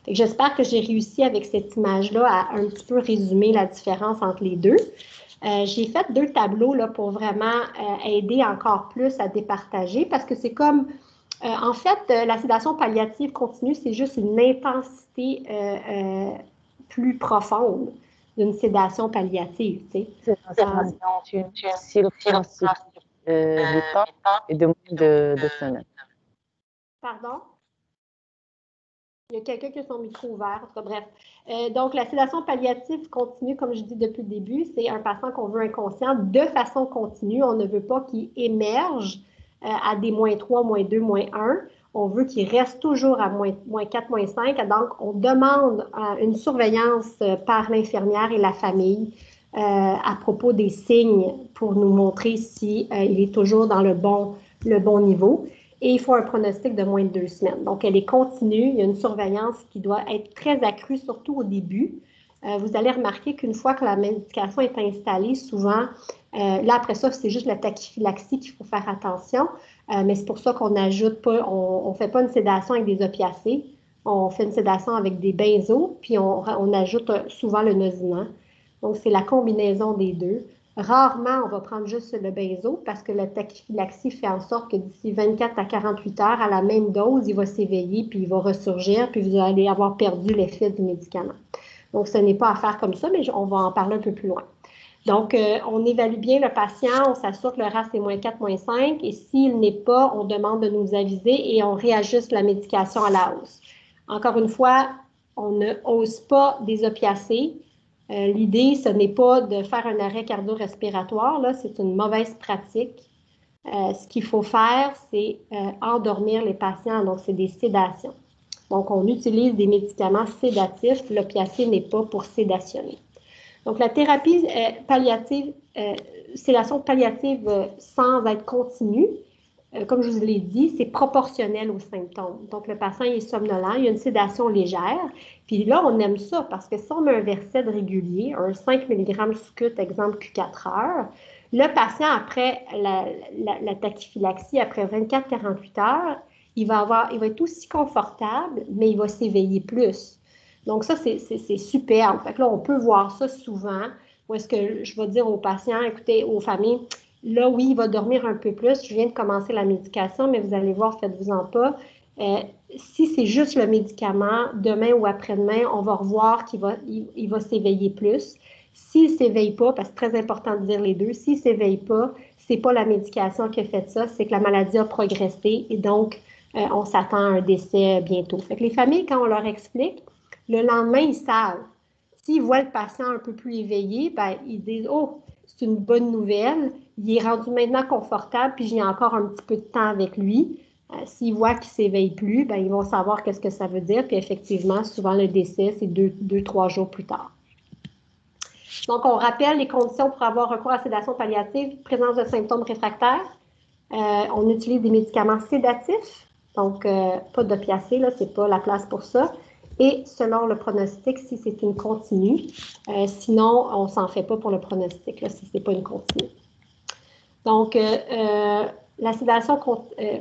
J'espère que j'ai réussi avec cette image-là à un petit peu résumer la différence entre les deux. J'ai fait 2 tableaux là, pour vraiment aider encore plus à départager parce que c'est comme, en fait, la sédation palliative continue, c'est juste une intensité plus profonde d'une sédation palliative. Tu sais. C'est une circonstance du temps et de moins de 2 semaines. Pardon? Il y a quelqu'un qui a son micro ouvert. Bref. Donc, la sédation palliative continue, comme je dis depuis le début, c'est un patient qu'on veut inconscient de façon continue. On ne veut pas qu'il émerge à des moins 3, moins 2, moins 1. On veut qu'il reste toujours à moins 4, moins 5. Donc, on demande une surveillance par l'infirmière et la famille à propos des signes pour nous montrer si il est toujours dans le bon niveau. Et il faut un pronostic de moins de 2 semaines. Donc, elle est continue. Il y a une surveillance qui doit être très accrue, surtout au début. Vous allez remarquer qu'une fois que la médication est installée, souvent, là, après ça, c'est juste la tachyphylaxie qu'il faut faire attention. Mais c'est pour ça qu'on n'ajoute pas, on ne fait pas une sédation avec des opiacés. On fait une sédation avec des benzos, puis on ajoute souvent le nosinant. Donc, c'est la combinaison des deux. Rarement, on va prendre juste le benzo parce que la tachyphylaxie fait en sorte que d'ici 24 à 48 heures, à la même dose, il va s'éveiller, puis il va ressurgir, puis vous allez avoir perdu l'effet du médicament. Donc, ce n'est pas à faire comme ça, mais on va en parler un peu plus loin. Donc, on évalue bien le patient, on s'assure que le RASS est moins 4, moins 5, et s'il n'est pas, on demande de nous aviser et on réajuste la médication à la hausse. Encore une fois, on ne hausse pas des opiacés. L'idée, ce n'est pas de faire un arrêt cardio-respiratoire, là, c'est une mauvaise pratique. Ce qu'il faut faire, c'est endormir les patients, donc c'est des sédations. Donc, on utilise des médicaments sédatifs, l'opiacé n'est pas pour sédationner. Donc, la thérapie palliative, sédation palliative sans être continue, comme je vous l'ai dit, c'est proportionnel aux symptômes. Donc, le patient est somnolent, il y a une sédation légère. Puis là, on aime ça parce que si on met un Versed régulier, un 5 mg SCUT, exemple Q4 heures, le patient, après la tachyphylaxie, après 24-48 heures, il va être aussi confortable, mais il va s'éveiller plus. Donc, ça, c'est super. Fait que là, on peut voir ça souvent, où est-ce que je vais dire aux patients, écoutez, aux familles, là, oui, il va dormir un peu plus. Je viens de commencer la médication, mais vous allez voir, faites-vous-en pas. Si c'est juste le médicament, demain ou après-demain, on va revoir qu'il va s'éveiller plus. S'il ne s'éveille pas, parce que c'est très important de dire les deux, s'il ne s'éveille pas, ce n'est pas la médication qui a fait ça, c'est que la maladie a progressé et donc, on s'attend à un décès bientôt. Fait que les familles, quand on leur explique, le lendemain, ils savent. S'ils voient le patient un peu plus éveillé, ben, ils disent « Oh, c'est une bonne nouvelle, il est rendu maintenant confortable, puis j'ai encore un petit peu de temps avec lui. » S'ils voient qu'il ne s'éveille plus, ben, ils vont savoir qu'est-ce que ça veut dire. Puis effectivement, souvent le décès, c'est 2-3 jours plus tard. Donc, on rappelle les conditions pour avoir recours à la sédation palliative, présence de symptômes réfractaires. On utilise des médicaments sédatifs, donc pas d'opiacés, là, ce n'est pas la place pour ça. Et selon le pronostic, si c'est une continue. Sinon, on ne s'en fait pas pour le pronostic, là, si ce n'est pas une continue. Donc, la sédation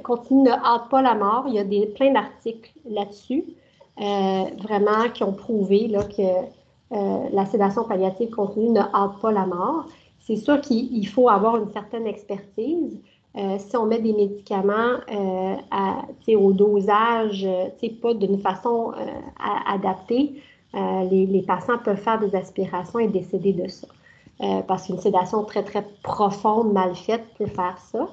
continue ne hâte pas la mort. Il y a plein d'articles là-dessus, vraiment, qui ont prouvé là, que la sédation palliative continue ne hâte pas la mort. C'est sûr qu'il faut avoir une certaine expertise. Si on met des médicaments au dosage, pas d'une façon adaptée, les patients peuvent faire des aspirations et décéder de ça. Parce qu'une sédation très, très profonde, mal faite, peut faire ça.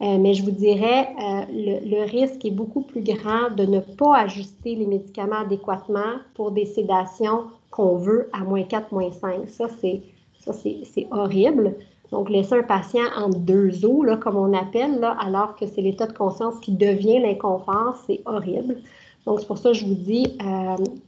Mais je vous dirais, le risque est beaucoup plus grand de ne pas ajuster les médicaments adéquatement pour des sédations qu'on veut à moins 4, moins 5. Ça, c'est horrible. Donc, laisser un patient entre deux eaux, là, comme on appelle, là, alors que c'est l'état de conscience qui devient l'inconfort, c'est horrible. Donc, c'est pour ça que je vous dis,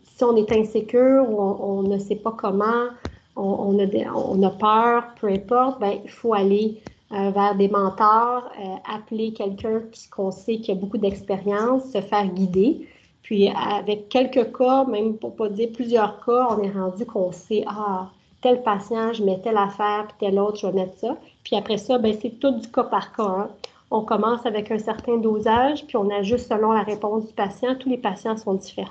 si on est insécure ou on ne sait pas comment, on a peur, peu importe, ben, il faut aller vers des mentors, appeler quelqu'un qu'on sait qui a beaucoup d'expérience, se faire guider. Puis avec quelques cas, même pour ne pas dire plusieurs cas, on est rendu qu'on sait, tel patient, je mets telle affaire, puis tel autre, je vais mettre ça. Puis après ça, ben, c'est tout du cas par cas. Hein. On commence avec un certain dosage, puis on ajuste selon la réponse du patient. Tous les patients sont différents.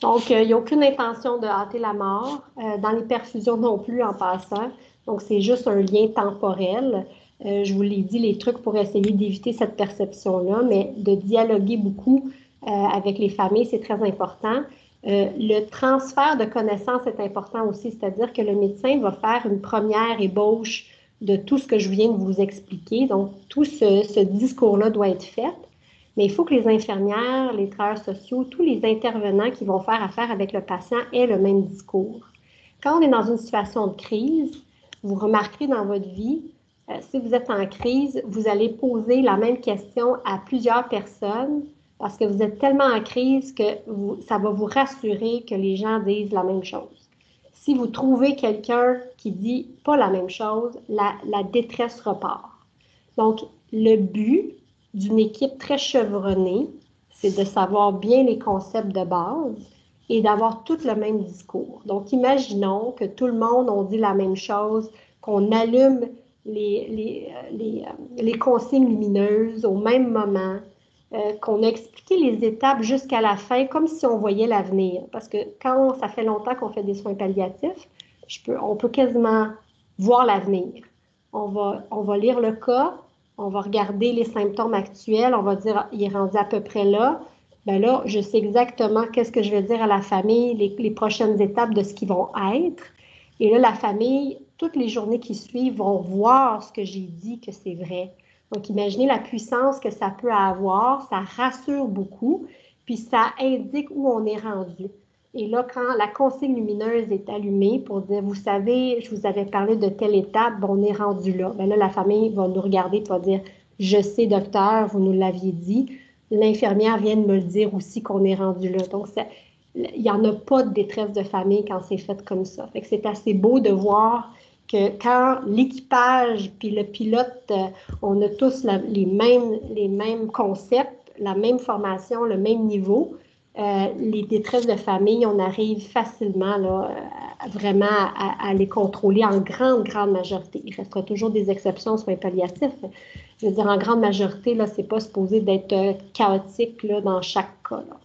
Donc, il n'y a aucune intention de hâter la mort. Dans les perfusions non plus, en passant. Donc, c'est juste un lien temporel. Je vous l'ai dit, les trucs pour essayer d'éviter cette perception-là, mais de dialoguer beaucoup avec les familles, c'est très important. Le transfert de connaissances est important aussi, c'est-à-dire que le médecin va faire une première ébauche de tout ce que je viens de vous expliquer. Donc, tout ce discours-là doit être fait. Mais il faut que les infirmières, les travailleurs sociaux, tous les intervenants qui vont faire affaire avec le patient aient le même discours. Quand on est dans une situation de crise, vous remarquerez dans votre vie, si vous êtes en crise, vous allez poser la même question à plusieurs personnes parce que vous êtes tellement en crise que ça va vous rassurer que les gens disent la même chose. Si vous trouvez quelqu'un qui dit pas la même chose, la détresse repart. Donc, le but d'une équipe très chevronnée, c'est de savoir bien les concepts de base et d'avoir tout le même discours. Donc, imaginons que tout le monde, on dit la même chose, qu'on allume les consignes lumineuses au même moment, qu'on a expliqué les étapes jusqu'à la fin, comme si on voyait l'avenir. Parce que quand ça fait longtemps qu'on fait des soins palliatifs, on peut quasiment voir l'avenir. On va lire le cas, on va regarder les symptômes actuels, on va dire, il est rendu à peu près là. Bien là, je sais exactement qu'est-ce que je vais dire à la famille, les prochaines étapes de ce qu'ils vont être. Et là, la famille, toutes les journées qui suivent, vont voir ce que j'ai dit, que c'est vrai. Donc, imaginez la puissance que ça peut avoir, ça rassure beaucoup, puis ça indique où on est rendu. Et là, quand la consigne lumineuse est allumée pour dire, vous savez, je vous avais parlé de telle étape, bon, on est rendu là. Bien là, la famille va nous regarder et va dire, je sais, docteur, vous nous l'aviez dit. L'infirmière vient de me le dire aussi qu'on est rendu là. Donc, il n'y en a pas de détresse de famille quand c'est fait comme ça. Fait que c'est assez beau de voir que quand l'équipage puis le pilote, on a tous les mêmes concepts, la même formation, le même niveau, les détresses de famille, on arrive facilement là, vraiment à les contrôler en grande majorité. Il restera toujours des exceptions aux soins palliatifs. Je veux dire, en grande majorité, là, c'est pas supposé d'être chaotique là, dans chaque cas. Là.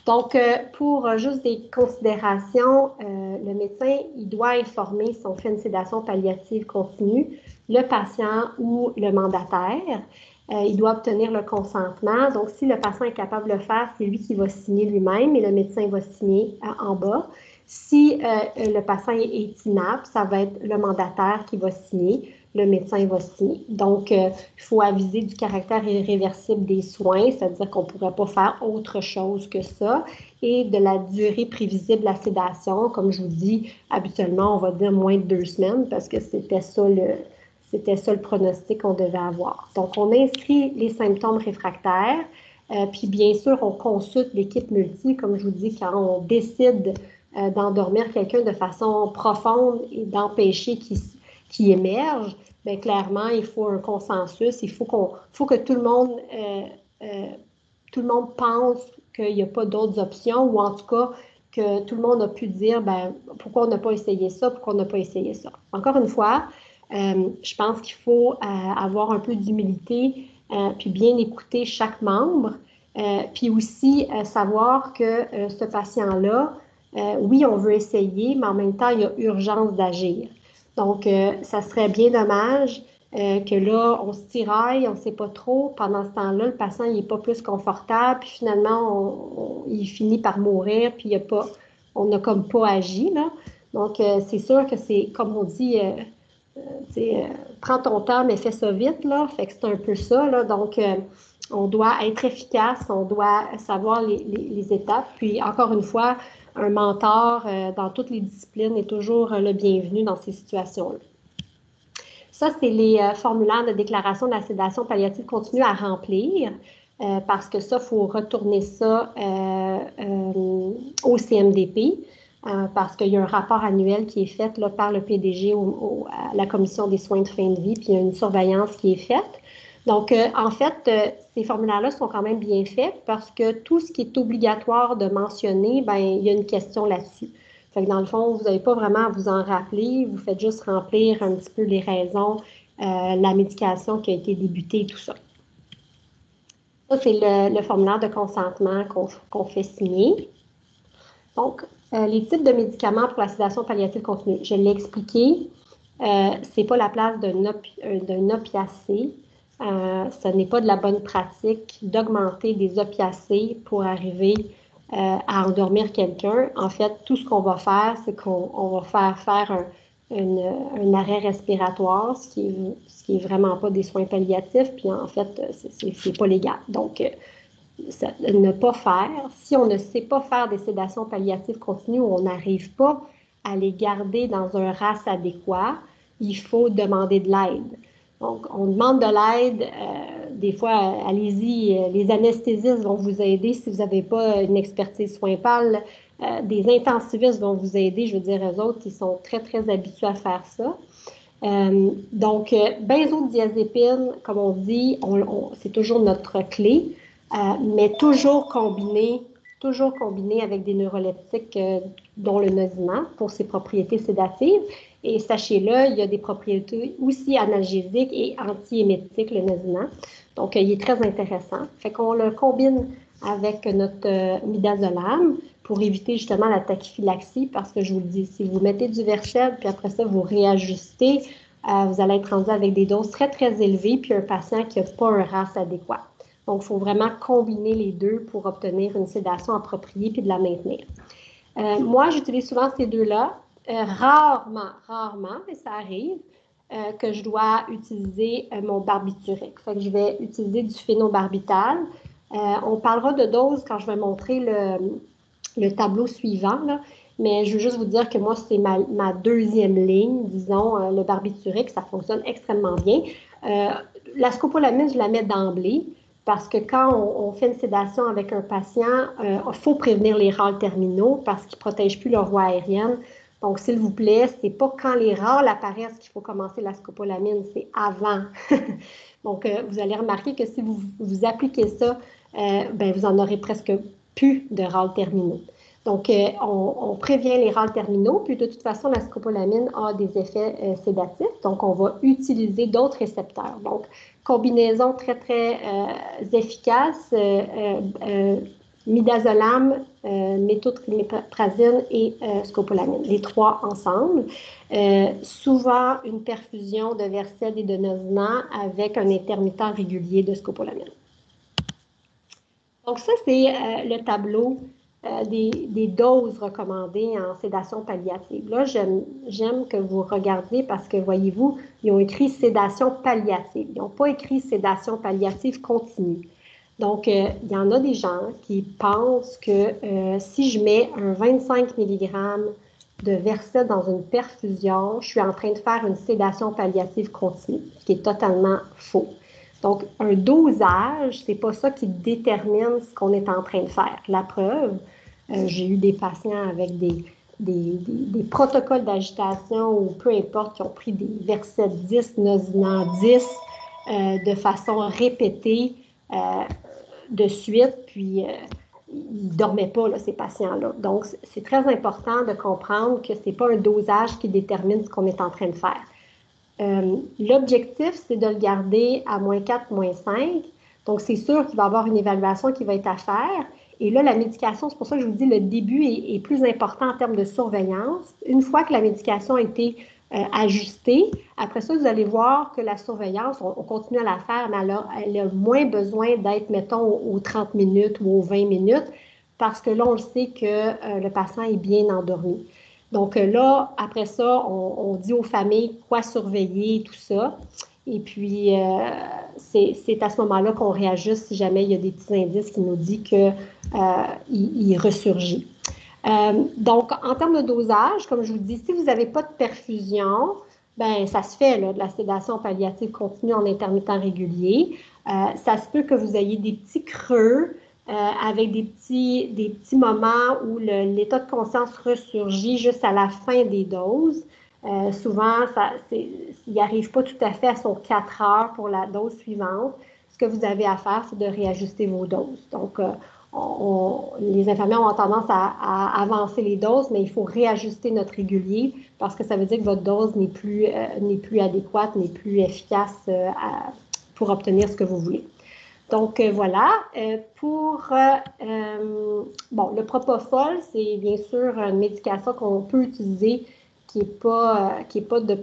Donc, pour juste des considérations, le médecin, il doit informer, si on fait une sédation palliative continue, le patient ou le mandataire. Il doit obtenir le consentement. Donc, si le patient est capable de le faire, c'est lui qui va signer lui-même et le médecin va signer en bas. Si le patient est inapte, ça va être le mandataire qui va signer, le médecin va signer. Donc, il faut aviser du caractère irréversible des soins, c'est-à-dire qu'on ne pourrait pas faire autre chose que ça, et de la durée prévisible de la sédation. Comme je vous dis, habituellement, on va dire moins de 2 semaines parce que c'était ça le pronostic qu'on devait avoir. Donc, on inscrit les symptômes réfractaires, puis bien sûr, on consulte l'équipe multi, comme je vous dis, quand on décide d'endormir quelqu'un de façon profonde et d'empêcher qu'il émerge, bien clairement, il faut un consensus, il faut que tout le monde pense qu'il n'y a pas d'autres options, ou en tout cas, que tout le monde a pu dire, bien, pourquoi on n'a pas essayé ça, pourquoi on n'a pas essayé ça. Encore une fois, je pense qu'il faut avoir un peu d'humilité, puis bien écouter chaque membre, puis aussi savoir que ce patient-là, oui, on veut essayer, mais en même temps, il y a urgence d'agir. Donc, ça serait bien dommage que là, on se tiraille, on ne sait pas trop. Pendant ce temps-là, le patient n'est pas plus confortable, puis finalement, il finit par mourir, puis on n'a comme pas agi, là. Donc, c'est sûr que c'est, comme on dit, prends ton temps, mais fais ça vite, là. Fait que c'est un peu ça, là. Donc, on doit être efficace, on doit savoir les étapes. Puis, encore une fois, un mentor dans toutes les disciplines est toujours le bienvenu dans ces situations-là. Ça, c'est les formulaires de déclaration de la sédation palliative continue à remplir parce que ça, il faut retourner ça au CMDP. parce qu'il y a un rapport annuel qui est fait là, par le PDG à la Commission des soins de fin de vie, puis il y a une surveillance qui est faite. Donc, en fait, ces formulaires-là sont quand même bien faits parce que tout ce qui est obligatoire de mentionner, ben, il y a une question là-dessus. Fait que dans le fond, vous n'avez pas vraiment à vous en rappeler, vous faites juste remplir un petit peu les raisons, la médication qui a été débutée et tout ça. Ça, c'est le formulaire de consentement qu'on fait signer. Donc, les types de médicaments pour la sédation palliative continue, je l'ai expliqué, ce n'est pas la place d'un opiacé. Ce n'est pas de la bonne pratique d'augmenter des opiacés pour arriver à endormir quelqu'un. En fait, tout ce qu'on va faire, c'est qu'on va faire un arrêt respiratoire, ce qui est vraiment pas des soins palliatifs, puis en fait, c'est pas légal. Donc, ne pas faire, si on ne sait pas faire des sédations palliatives continues, on n'arrive pas à les garder dans un RAS adéquat, il faut demander de l'aide. Donc, on demande de l'aide. Des fois, allez-y, les anesthésistes vont vous aider si vous n'avez pas une expertise soins pal. Des intensivistes vont vous aider. Je veux dire, eux autres, ils sont très, très habitués à faire ça. Donc, benzodiazépine, comme on dit, c'est toujours notre clé, mais toujours combiné avec des neuroleptiques, dont le Nosiman, pour ses propriétés sédatives. Et sachez-le, il y a des propriétés aussi analgésiques et antiémétiques, le Nosiman. Donc, il est très intéressant. Fait qu'on le combine avec notre midazolam pour éviter justement la tachyphylaxie, parce que je vous le dis, si vous mettez du Versed, puis après ça, vous réajustez, vous allez être rendu avec des doses très, très élevées, puis un patient qui n'a pas un RAS adéquat. Donc, il faut vraiment combiner les deux pour obtenir une sédation appropriée puis de la maintenir. Moi, j'utilise souvent ces deux-là. Rarement, mais ça arrive, que je dois utiliser mon barbiturique. Fait que je vais utiliser du phénobarbital. On parlera de dose quand je vais montrer le tableau suivant, là. Mais je veux juste vous dire que moi, c'est ma deuxième ligne, disons, le barbiturique, ça fonctionne extrêmement bien. La scopolamine, je la mets d'emblée parce que quand on fait une sédation avec un patient, il faut prévenir les râles terminaux parce qu'ils ne protègent plus leur voie aérienne. Donc, s'il vous plaît, ce n'est pas quand les râles apparaissent qu'il faut commencer la scopolamine, c'est avant. Donc, vous allez remarquer que si vous appliquez ça, ben, vous en aurez presque plus de râles terminaux. Donc, on prévient les râles terminaux, puis de toute façon, la scopolamine a des effets sédatifs, donc on va utiliser d'autres récepteurs. Donc, combinaison très, très efficace, midazolam, méthylprazine et scopolamine, les trois ensemble. Souvent, une perfusion de Versed et de Nosiman avec un intermittent régulier de scopolamine. Donc, ça, c'est le tableau des doses recommandées en sédation palliative. Là, j'aime que vous regardiez parce que, voyez-vous, ils ont écrit sédation palliative. Ils n'ont pas écrit sédation palliative continue. Donc, il y en a des gens qui pensent que si je mets un 25 mg de Versed dans une perfusion, je suis en train de faire une sédation palliative continue, ce qui est totalement faux. Donc, un dosage, ce n'est pas ça qui détermine ce qu'on est en train de faire. La preuve, j'ai eu des patients avec des protocoles d'agitation ou peu importe, qui ont pris des Versed 10, Nosiman 10 de façon répétée de suite, puis ils ne dormaient pas, là, ces patients-là. Donc, c'est très important de comprendre que ce n'est pas un dosage qui détermine ce qu'on est en train de faire. L'objectif, c'est de le garder à -4, -5. Donc, c'est sûr qu'il va y avoir une évaluation qui va être à faire. Et là, la médication, c'est pour ça que je vous dis, le début est plus important en termes de surveillance. Une fois que la médication a été ajustée, après ça, vous allez voir que la surveillance, on continue à la faire, mais elle a moins besoin d'être, mettons, aux 30 minutes ou aux 20 minutes, parce que là, on le sait que le patient est bien endormi. Donc là, après ça, on dit aux familles quoi surveiller, tout ça. Et puis, c'est à ce moment-là qu'on réajuste si jamais il y a des petits indices qui nous disent qu'il ressurgit. Donc, en termes de dosage, comme je vous dis, si vous n'avez pas de perfusion, ben ça se fait là, de la sédation palliative continue en intermittent régulier. Ça se peut que vous ayez des petits creux, avec des petits moments où l'état de conscience ressurgit juste à la fin des doses. Souvent, il n'arrive pas tout à fait à son 4 heures pour la dose suivante. Ce que vous avez à faire, c'est de réajuster vos doses. Donc, les infirmières ont tendance à avancer les doses, mais il faut réajuster notre régulier parce que ça veut dire que votre dose n'est plus adéquate, n'est plus efficace pour obtenir ce que vous voulez. Donc, voilà. Le propofol, c'est bien sûr une médication qu'on peut utiliser qui n'est pas de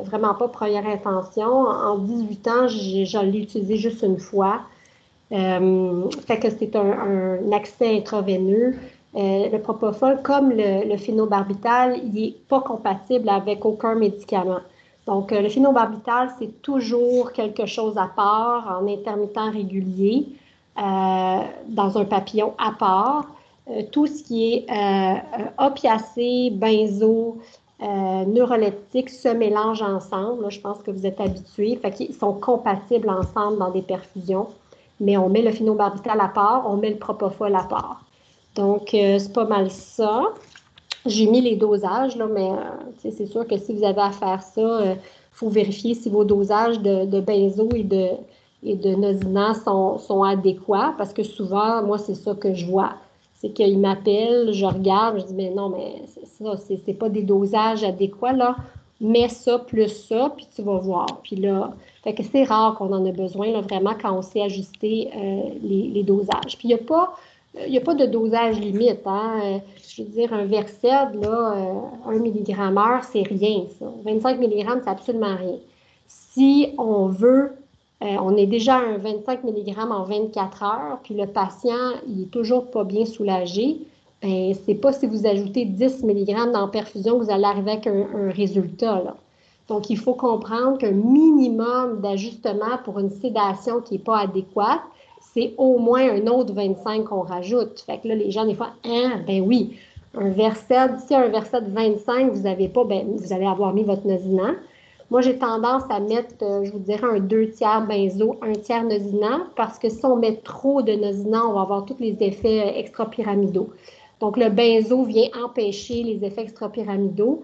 vraiment pas première intention. En 18 ans, je l'ai utilisé juste une fois. Fait que c'est un accès intraveineux. Le propofol, comme le phénobarbital, il n'est pas compatible avec aucun médicament. Donc, le phénobarbital, c'est toujours quelque chose à part, en intermittent régulier, dans un papillon à part. Tout ce qui est opiacé, benzo, neuroleptique se mélangent ensemble. Là, je pense que vous êtes habitués. Fait qu'ils sont compatibles ensemble dans des perfusions. Mais on met le phénobarbital à part, on met le propofol à part. Donc, c'est pas mal ça. J'ai mis les dosages, là, mais c'est sûr que si vous avez à faire ça, il faut vérifier si vos dosages de benzo et de nosina sont adéquats, parce que souvent, moi, c'est ça que je vois. C'est qu'ils m'appellent, je regarde, je dis, mais non, mais c'est pas des dosages adéquats, là. Mets ça plus ça, puis tu vas voir. Puis là, fait que c'est rare qu'on en ait besoin, là, vraiment, quand on sait ajuster les dosages. Puis il n'y a pas de dosage limite. Hein? Je veux dire, un Versed, là, 1 mg/h, c'est rien, ça. 25 mg, c'est absolument rien. Si on veut, on est déjà à un 25 mg en 24 heures, puis le patient, il n'est toujours pas bien soulagé, bien, c'est pas si vous ajoutez 10 mg dans la perfusion que vous allez arriver avec un résultat, là. Donc, il faut comprendre qu'un minimum d'ajustement pour une sédation qui n'est pas adéquate, c'est au moins un autre 25 qu'on rajoute. Fait que là, les gens, des fois, ben oui, un Versed, si un Versed 25, vous n'avez pas, ben vous allez avoir mis votre nosinant. Moi, j'ai tendance à mettre, je vous dirais, un 2/3 benzo, 1/3 nosinant, parce que si on met trop de nosinant, on va avoir tous les effets extrapyramidaux. Donc, le benzo vient empêcher les effets extrapyramidaux,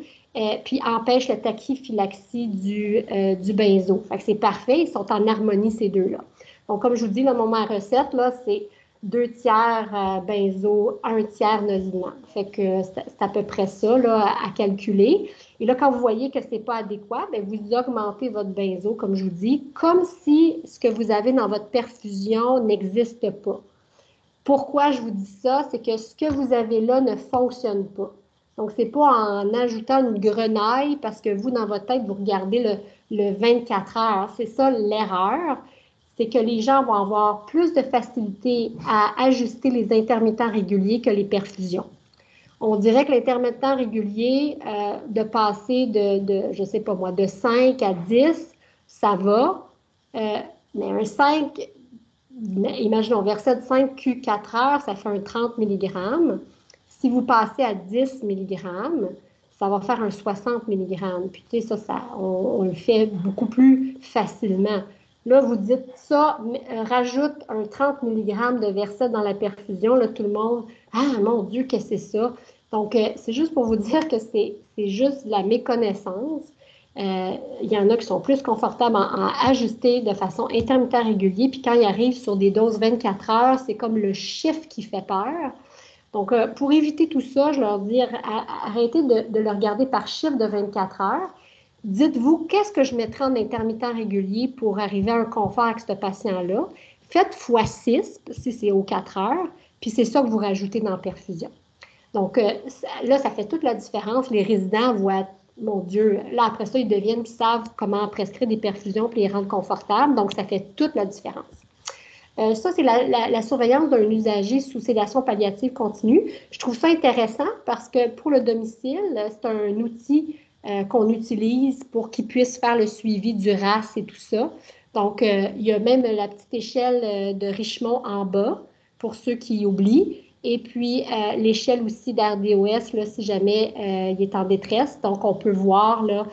puis empêche la tachyphylaxie du benzo. Fait que c'est parfait, ils sont en harmonie, ces deux-là. Donc, comme je vous dis, là, ma recette, là, c'est 2/3 benzo, 1/3 nosinant. Fait que c'est à peu près ça, là, à calculer. Et là, quand vous voyez que ce n'est pas adéquat, bien, vous augmentez votre benzo, comme je vous dis, comme si ce que vous avez dans votre perfusion n'existe pas. Pourquoi je vous dis ça? C'est que ce que vous avez là ne fonctionne pas. Donc, ce n'est pas en ajoutant une grenaille parce que vous, dans votre tête, vous regardez le 24 heures. C'est ça l'erreur. C'est que les gens vont avoir plus de facilité à ajuster les intermittents réguliers que les perfusions. On dirait que l'intermittent régulier, de passer je ne sais pas moi, de 5 à 10, ça va. Mais un 5, imaginons, Versed 5 Q4 heures, ça fait un 30 mg. Si vous passez à 10 mg, ça va faire un 60 mg. Puis, tu sais, ça on le fait beaucoup plus facilement. Là, vous dites ça, rajoute un 30 mg de Versed dans la perfusion. Là, tout le monde, ah, mon Dieu, qu'est-ce que c'est ça? Donc, c'est juste pour vous dire que c'est juste de la méconnaissance. Il y en a qui sont plus confortables à ajuster de façon intermittent régulier. Puis quand ils arrivent sur des doses 24 heures, c'est comme le chiffre qui fait peur. Donc, pour éviter tout ça, je leur dis, arrêtez de le regarder par chiffre de 24 heures. Dites-vous, qu'est-ce que je mettrais en intermittent régulier pour arriver à un confort avec ce patient-là? Faites x6, si c'est aux 4 heures, puis c'est ça que vous rajoutez dans la perfusion. Donc, là, ça fait toute la différence. Les résidents voient, mon Dieu, là, après ça, ils savent comment prescrire des perfusions puis les rendre confortables. Donc, ça fait toute la différence. Ça, c'est la surveillance d'un usager sous sédation palliative continue. Je trouve ça intéressant parce que pour le domicile, c'est un outil qu'on utilise pour qu'il puisse faire le suivi du RAS et tout ça. Donc, il y a même la petite échelle de Richemont en bas pour ceux qui oublient. Et puis, l'échelle aussi d'RDOS, là, si jamais il est en détresse. Donc, on peut voir là,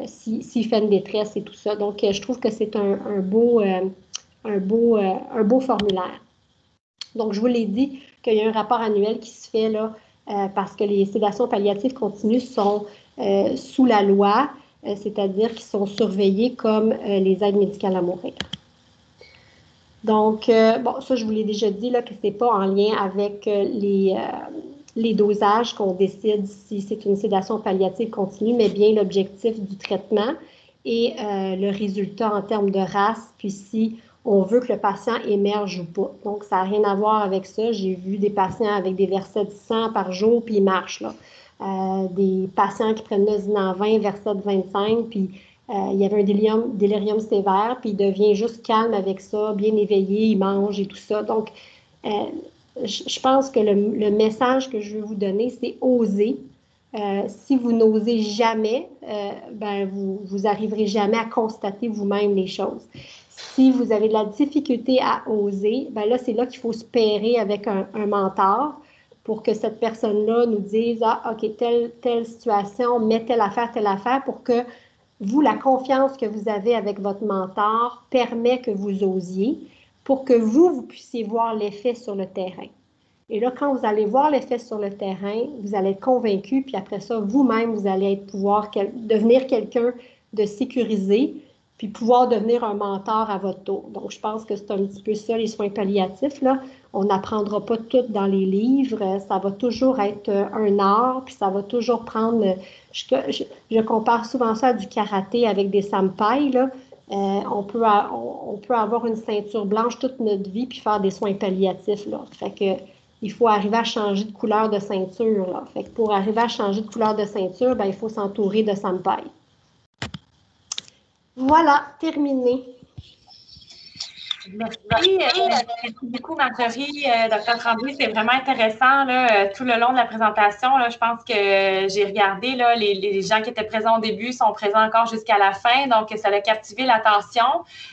s'il fait une détresse et tout ça. Donc, je trouve que c'est un beau formulaire. Donc, je vous l'ai dit qu'il y a un rapport annuel qui se fait là, parce que les sédations palliatives continues sont sous la loi, c'est-à-dire qu'ils sont surveillés comme les aides médicales à mourir. Donc, bon, ça, je vous l'ai déjà dit, là, que ce n'est pas en lien avec les dosages qu'on décide si c'est une sédation palliative continue, mais bien l'objectif du traitement et le résultat en termes de race, puis si on veut que le patient émerge ou pas. Donc, ça n'a rien à voir avec ça. J'ai vu des patients avec des versets de 100 par jour, puis ils marchent, là. Des patients qui prennent Nosinant 20, verset de 25, puis il y avait un délirium sévère, puis il devient juste calme avec ça, bien éveillé, il mange et tout ça. Donc, je pense que le message que je veux vous donner, c'est oser. Si vous n'osez jamais, ben vous arriverez jamais à constater vous-même les choses. Si vous avez de la difficulté à oser, ben là, c'est là qu'il faut se pairer avec un mentor pour que cette personne-là nous dise « Ah, OK, telle situation, mets telle affaire, pour que vous, la confiance que vous avez avec votre mentor permet que vous osiez pour que vous puissiez voir l'effet sur le terrain. Et là, quand vous allez voir l'effet sur le terrain, vous allez être convaincu, puis après ça, vous-même, vous allez pouvoir devenir quelqu'un de sécurisé, puis pouvoir devenir un mentor à votre tour. Donc, je pense que c'est un petit peu ça, les soins palliatifs, là. On n'apprendra pas tout dans les livres, ça va toujours être un art, puis ça va toujours prendre... Je compare souvent ça à du karaté avec des sampais, là. On peut avoir une ceinture blanche toute notre vie, puis faire des soins palliatifs, là. Fait que il faut arriver à changer de couleur de ceinture, là. Fait que pour arriver à changer de couleur de ceinture, ben, il faut s'entourer de sampais. Voilà, terminé. Merci beaucoup, Marjorie. Dr. Tremblay, c'est vraiment intéressant là, tout le long de la présentation. Là, je pense que j'ai regardé, là, les gens qui étaient présents au début sont présents encore jusqu'à la fin, donc ça a captivé l'attention.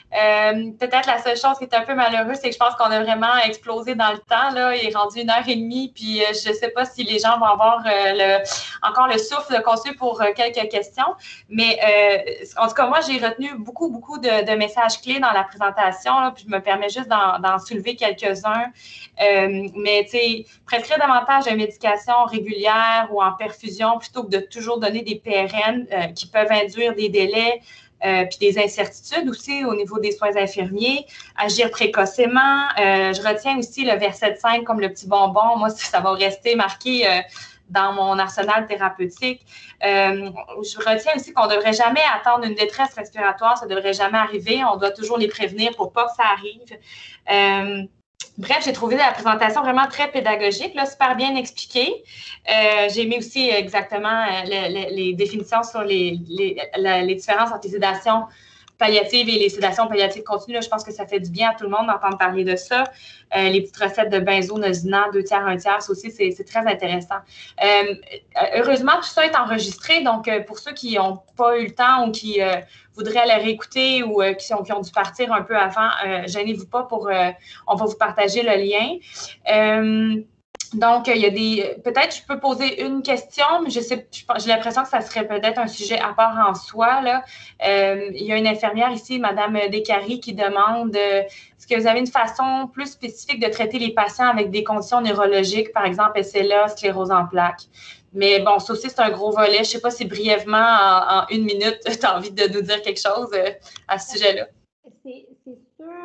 Peut-être la seule chose qui est un peu malheureuse, c'est que je pense qu'on a vraiment explosé dans le temps. Là. Il est rendu 1h30, puis je ne sais pas si les gens vont avoir encore le souffle de construire pour quelques questions. Mais en tout cas, moi, j'ai retenu beaucoup de messages clés dans la présentation. Là, puis je me permets juste d'en soulever quelques-uns. Mais tu sais, prescrire davantage de médications régulières ou en perfusion plutôt que de toujours donner des PRN qui peuvent induire des délais. Puis des incertitudes aussi au niveau des soins infirmiers, agir précocement. Je retiens aussi le verset 5 comme le petit bonbon. Moi, ça va rester marqué dans mon arsenal thérapeutique. Je retiens aussi qu'on ne devrait jamais attendre une détresse respiratoire. Ça ne devrait jamais arriver. On doit toujours les prévenir pour pas que ça arrive. Bref, j'ai trouvé la présentation vraiment très pédagogique, là, super bien expliquée. J'ai mis aussi exactement les définitions sur les différences entre les sédations palliatives et les sédations palliatives continues. Là, je pense que ça fait du bien à tout le monde d'entendre parler de ça. Les petites recettes de benzo, nosinant, 2 tiers, 1 tiers, ça aussi, c'est très intéressant. Heureusement, tout ça est enregistré, donc pour ceux qui n'ont pas eu le temps ou qui voudraient aller réécouter ou qui ont dû partir un peu avant, gênez-vous pas on va vous partager le lien. Donc, il y a peut-être je peux poser une question, mais j'ai l'impression que ça serait peut-être un sujet à part en soi, là. Il y a une infirmière ici, Mme Descaries, qui demande est-ce que vous avez une façon plus spécifique de traiter les patients avec des conditions neurologiques, par exemple SLA, sclérose en plaques? Mais bon, ça aussi, c'est un gros volet. Je ne sais pas si brièvement, en 1 minute, tu as envie de nous dire quelque chose à ce sujet-là. C'est sûr,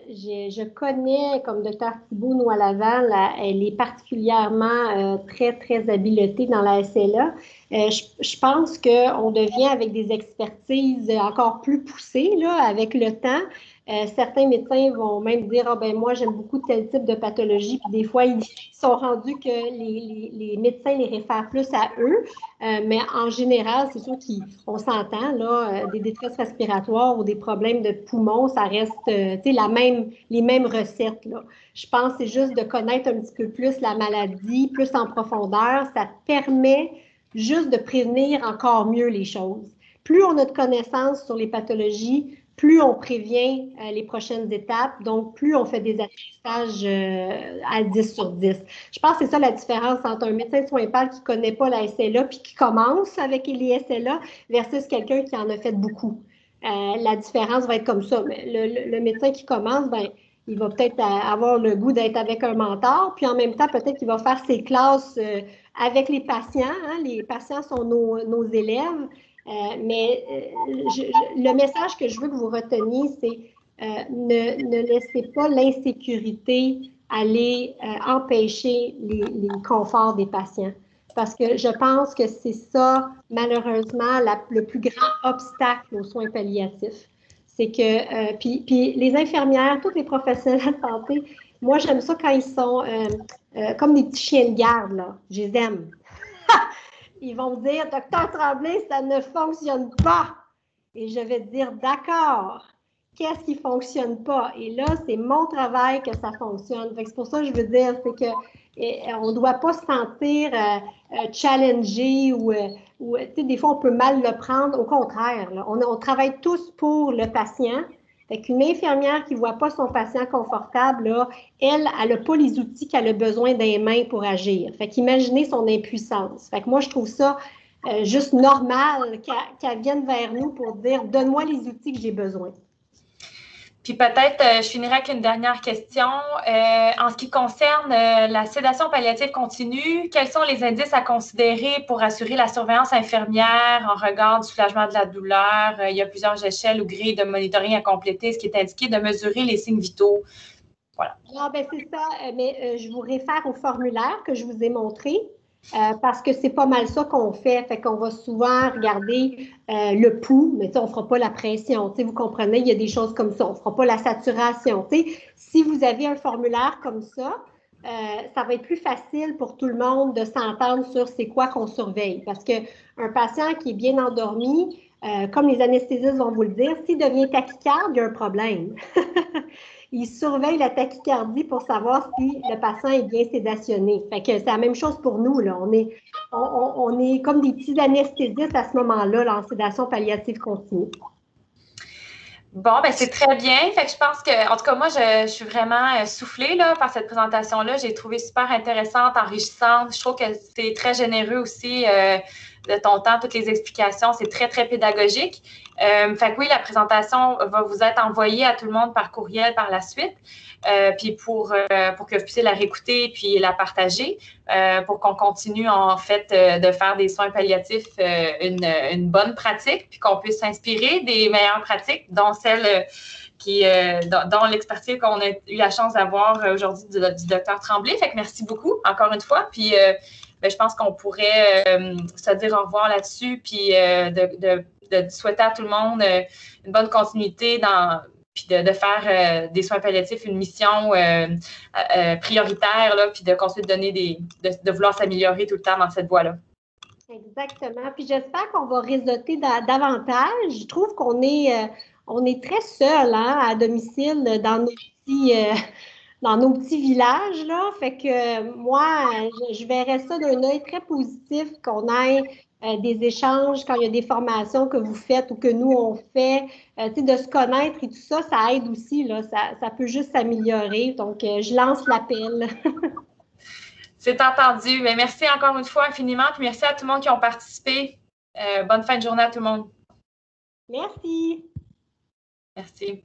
je connais, comme Dr. Thibault Noix-Laval, elle est particulièrement très, très habiletée dans la SLA. Je pense qu'on devient avec des expertises encore plus poussées là, avec le temps. Certains médecins vont même dire « Ah ben moi, j'aime beaucoup tel type de pathologie », puis des fois, ils sont rendus que les médecins les réfèrent plus à eux. Mais en général, c'est sûr qu'on s'entend, là, des détresses respiratoires ou des problèmes de poumons, ça reste les mêmes recettes. Là. Je pense que c'est juste de connaître un petit peu plus la maladie, plus en profondeur. Ça permet juste de prévenir encore mieux les choses. Plus on a de connaissances sur les pathologies, plus on prévient les prochaines étapes, donc plus on fait des atterrissages à 10 sur 10. Je pense que c'est ça la différence entre un médecin de soins pal qui ne connaît pas la SLA puis qui commence avec les SLA versus quelqu'un qui en a fait beaucoup. La différence va être comme ça. Mais le médecin qui commence, ben, il va peut-être avoir le goût d'être avec un mentor, puis en même temps, peut-être qu'il va faire ses classes avec les patients. Hein. Les patients sont nos élèves. Le message que je veux que vous reteniez, c'est ne laissez pas l'insécurité aller empêcher les conforts des patients. Parce que je pense que c'est ça, malheureusement, le plus grand obstacle aux soins palliatifs. C'est que, puis les infirmières, tous les professionnels de santé, moi, j'aime ça quand ils sont comme des petits chiens de garde, là. Je les aime. Ils vont me dire, Docteur Tremblay, ça ne fonctionne pas. Et je vais dire, d'accord, qu'est-ce qui ne fonctionne pas? Et là, c'est mon travail que ça fonctionne. C'est pour ça que je veux dire, c'est qu'on ne doit pas se sentir challengé ou des fois, on peut mal le prendre. Au contraire, là, on travaille tous pour le patient. Fait qu'une infirmière qui ne voit pas son patient confortable, là, elle n'a pas les outils qu'elle a besoin des mains pour agir. Fait qu'imaginez son impuissance. Fait que moi, je trouve ça juste normal qu'elle vienne vers nous pour dire « Donne-moi les outils que j'ai besoin ». Puis peut-être, je finirai avec une dernière question. En ce qui concerne la sédation palliative continue, quels sont les indices à considérer pour assurer la surveillance infirmière en regard du soulagement de la douleur? Il y a plusieurs échelles ou grilles de monitoring à compléter, ce qui est indiqué de mesurer les signes vitaux. Voilà. Alors, ben, c'est ça, mais je vous réfère au formulaire que je vous ai montré. Parce que c'est pas mal ça qu'on fait. Fait qu'on va souvent regarder le pouls, mais on ne fera pas la pression. Vous comprenez, il y a des choses comme ça. On ne fera pas la saturation. Si vous avez un formulaire comme ça, ça va être plus facile pour tout le monde de s'entendre sur c'est quoi qu'on surveille. Parce qu'un patient qui est bien endormi, comme les anesthésistes vont vous le dire, s'il devient tachycarde, il y a un problème. Ils surveillent la tachycardie pour savoir si le patient est bien sédationné. Fait que c'est la même chose pour nous, là. On est comme des petits anesthésistes à ce moment-là, là, en sédation palliative continue. Bon, ben c'est très bien. Fait que je pense que, en tout cas, moi, je suis vraiment soufflée là, par cette présentation-là. J'ai trouvé super intéressante, enrichissante. Je trouve que c'est très généreux aussi de ton temps, toutes les explications. C'est très, très pédagogique. Fait que oui, la présentation va vous être envoyée à tout le monde par courriel par la suite. Puis pour que vous puissiez la réécouter puis la partager, pour qu'on continue en fait de faire des soins palliatifs une bonne pratique, puis qu'on puisse s'inspirer des meilleures pratiques, dont celle dont l'expertise qu'on a eu la chance d'avoir aujourd'hui du docteur Tremblay. Fait que merci beaucoup encore une fois. Puis je pense qu'on pourrait se dire au revoir là-dessus, puis de souhaiter à tout le monde une bonne continuité puis de faire des soins palliatifs une mission prioritaire, là, puis de continuer de donner de vouloir s'améliorer tout le temps dans cette voie-là. Exactement. Puis j'espère qu'on va réseauter davantage. Je trouve qu'on est très seuls à domicile dans nos petits villages, là. Fait que moi, je verrais ça d'un œil très positif qu'on ait des échanges quand il y a des formations que vous faites ou que nous, on fait. De se connaître et tout ça, ça aide aussi, là. Ça peut juste s'améliorer. Donc, je lance l'appel. C'est entendu. Mais merci encore une fois infiniment. Puis merci à tout le monde qui ont participé. Bonne fin de journée à tout le monde. Merci. Merci.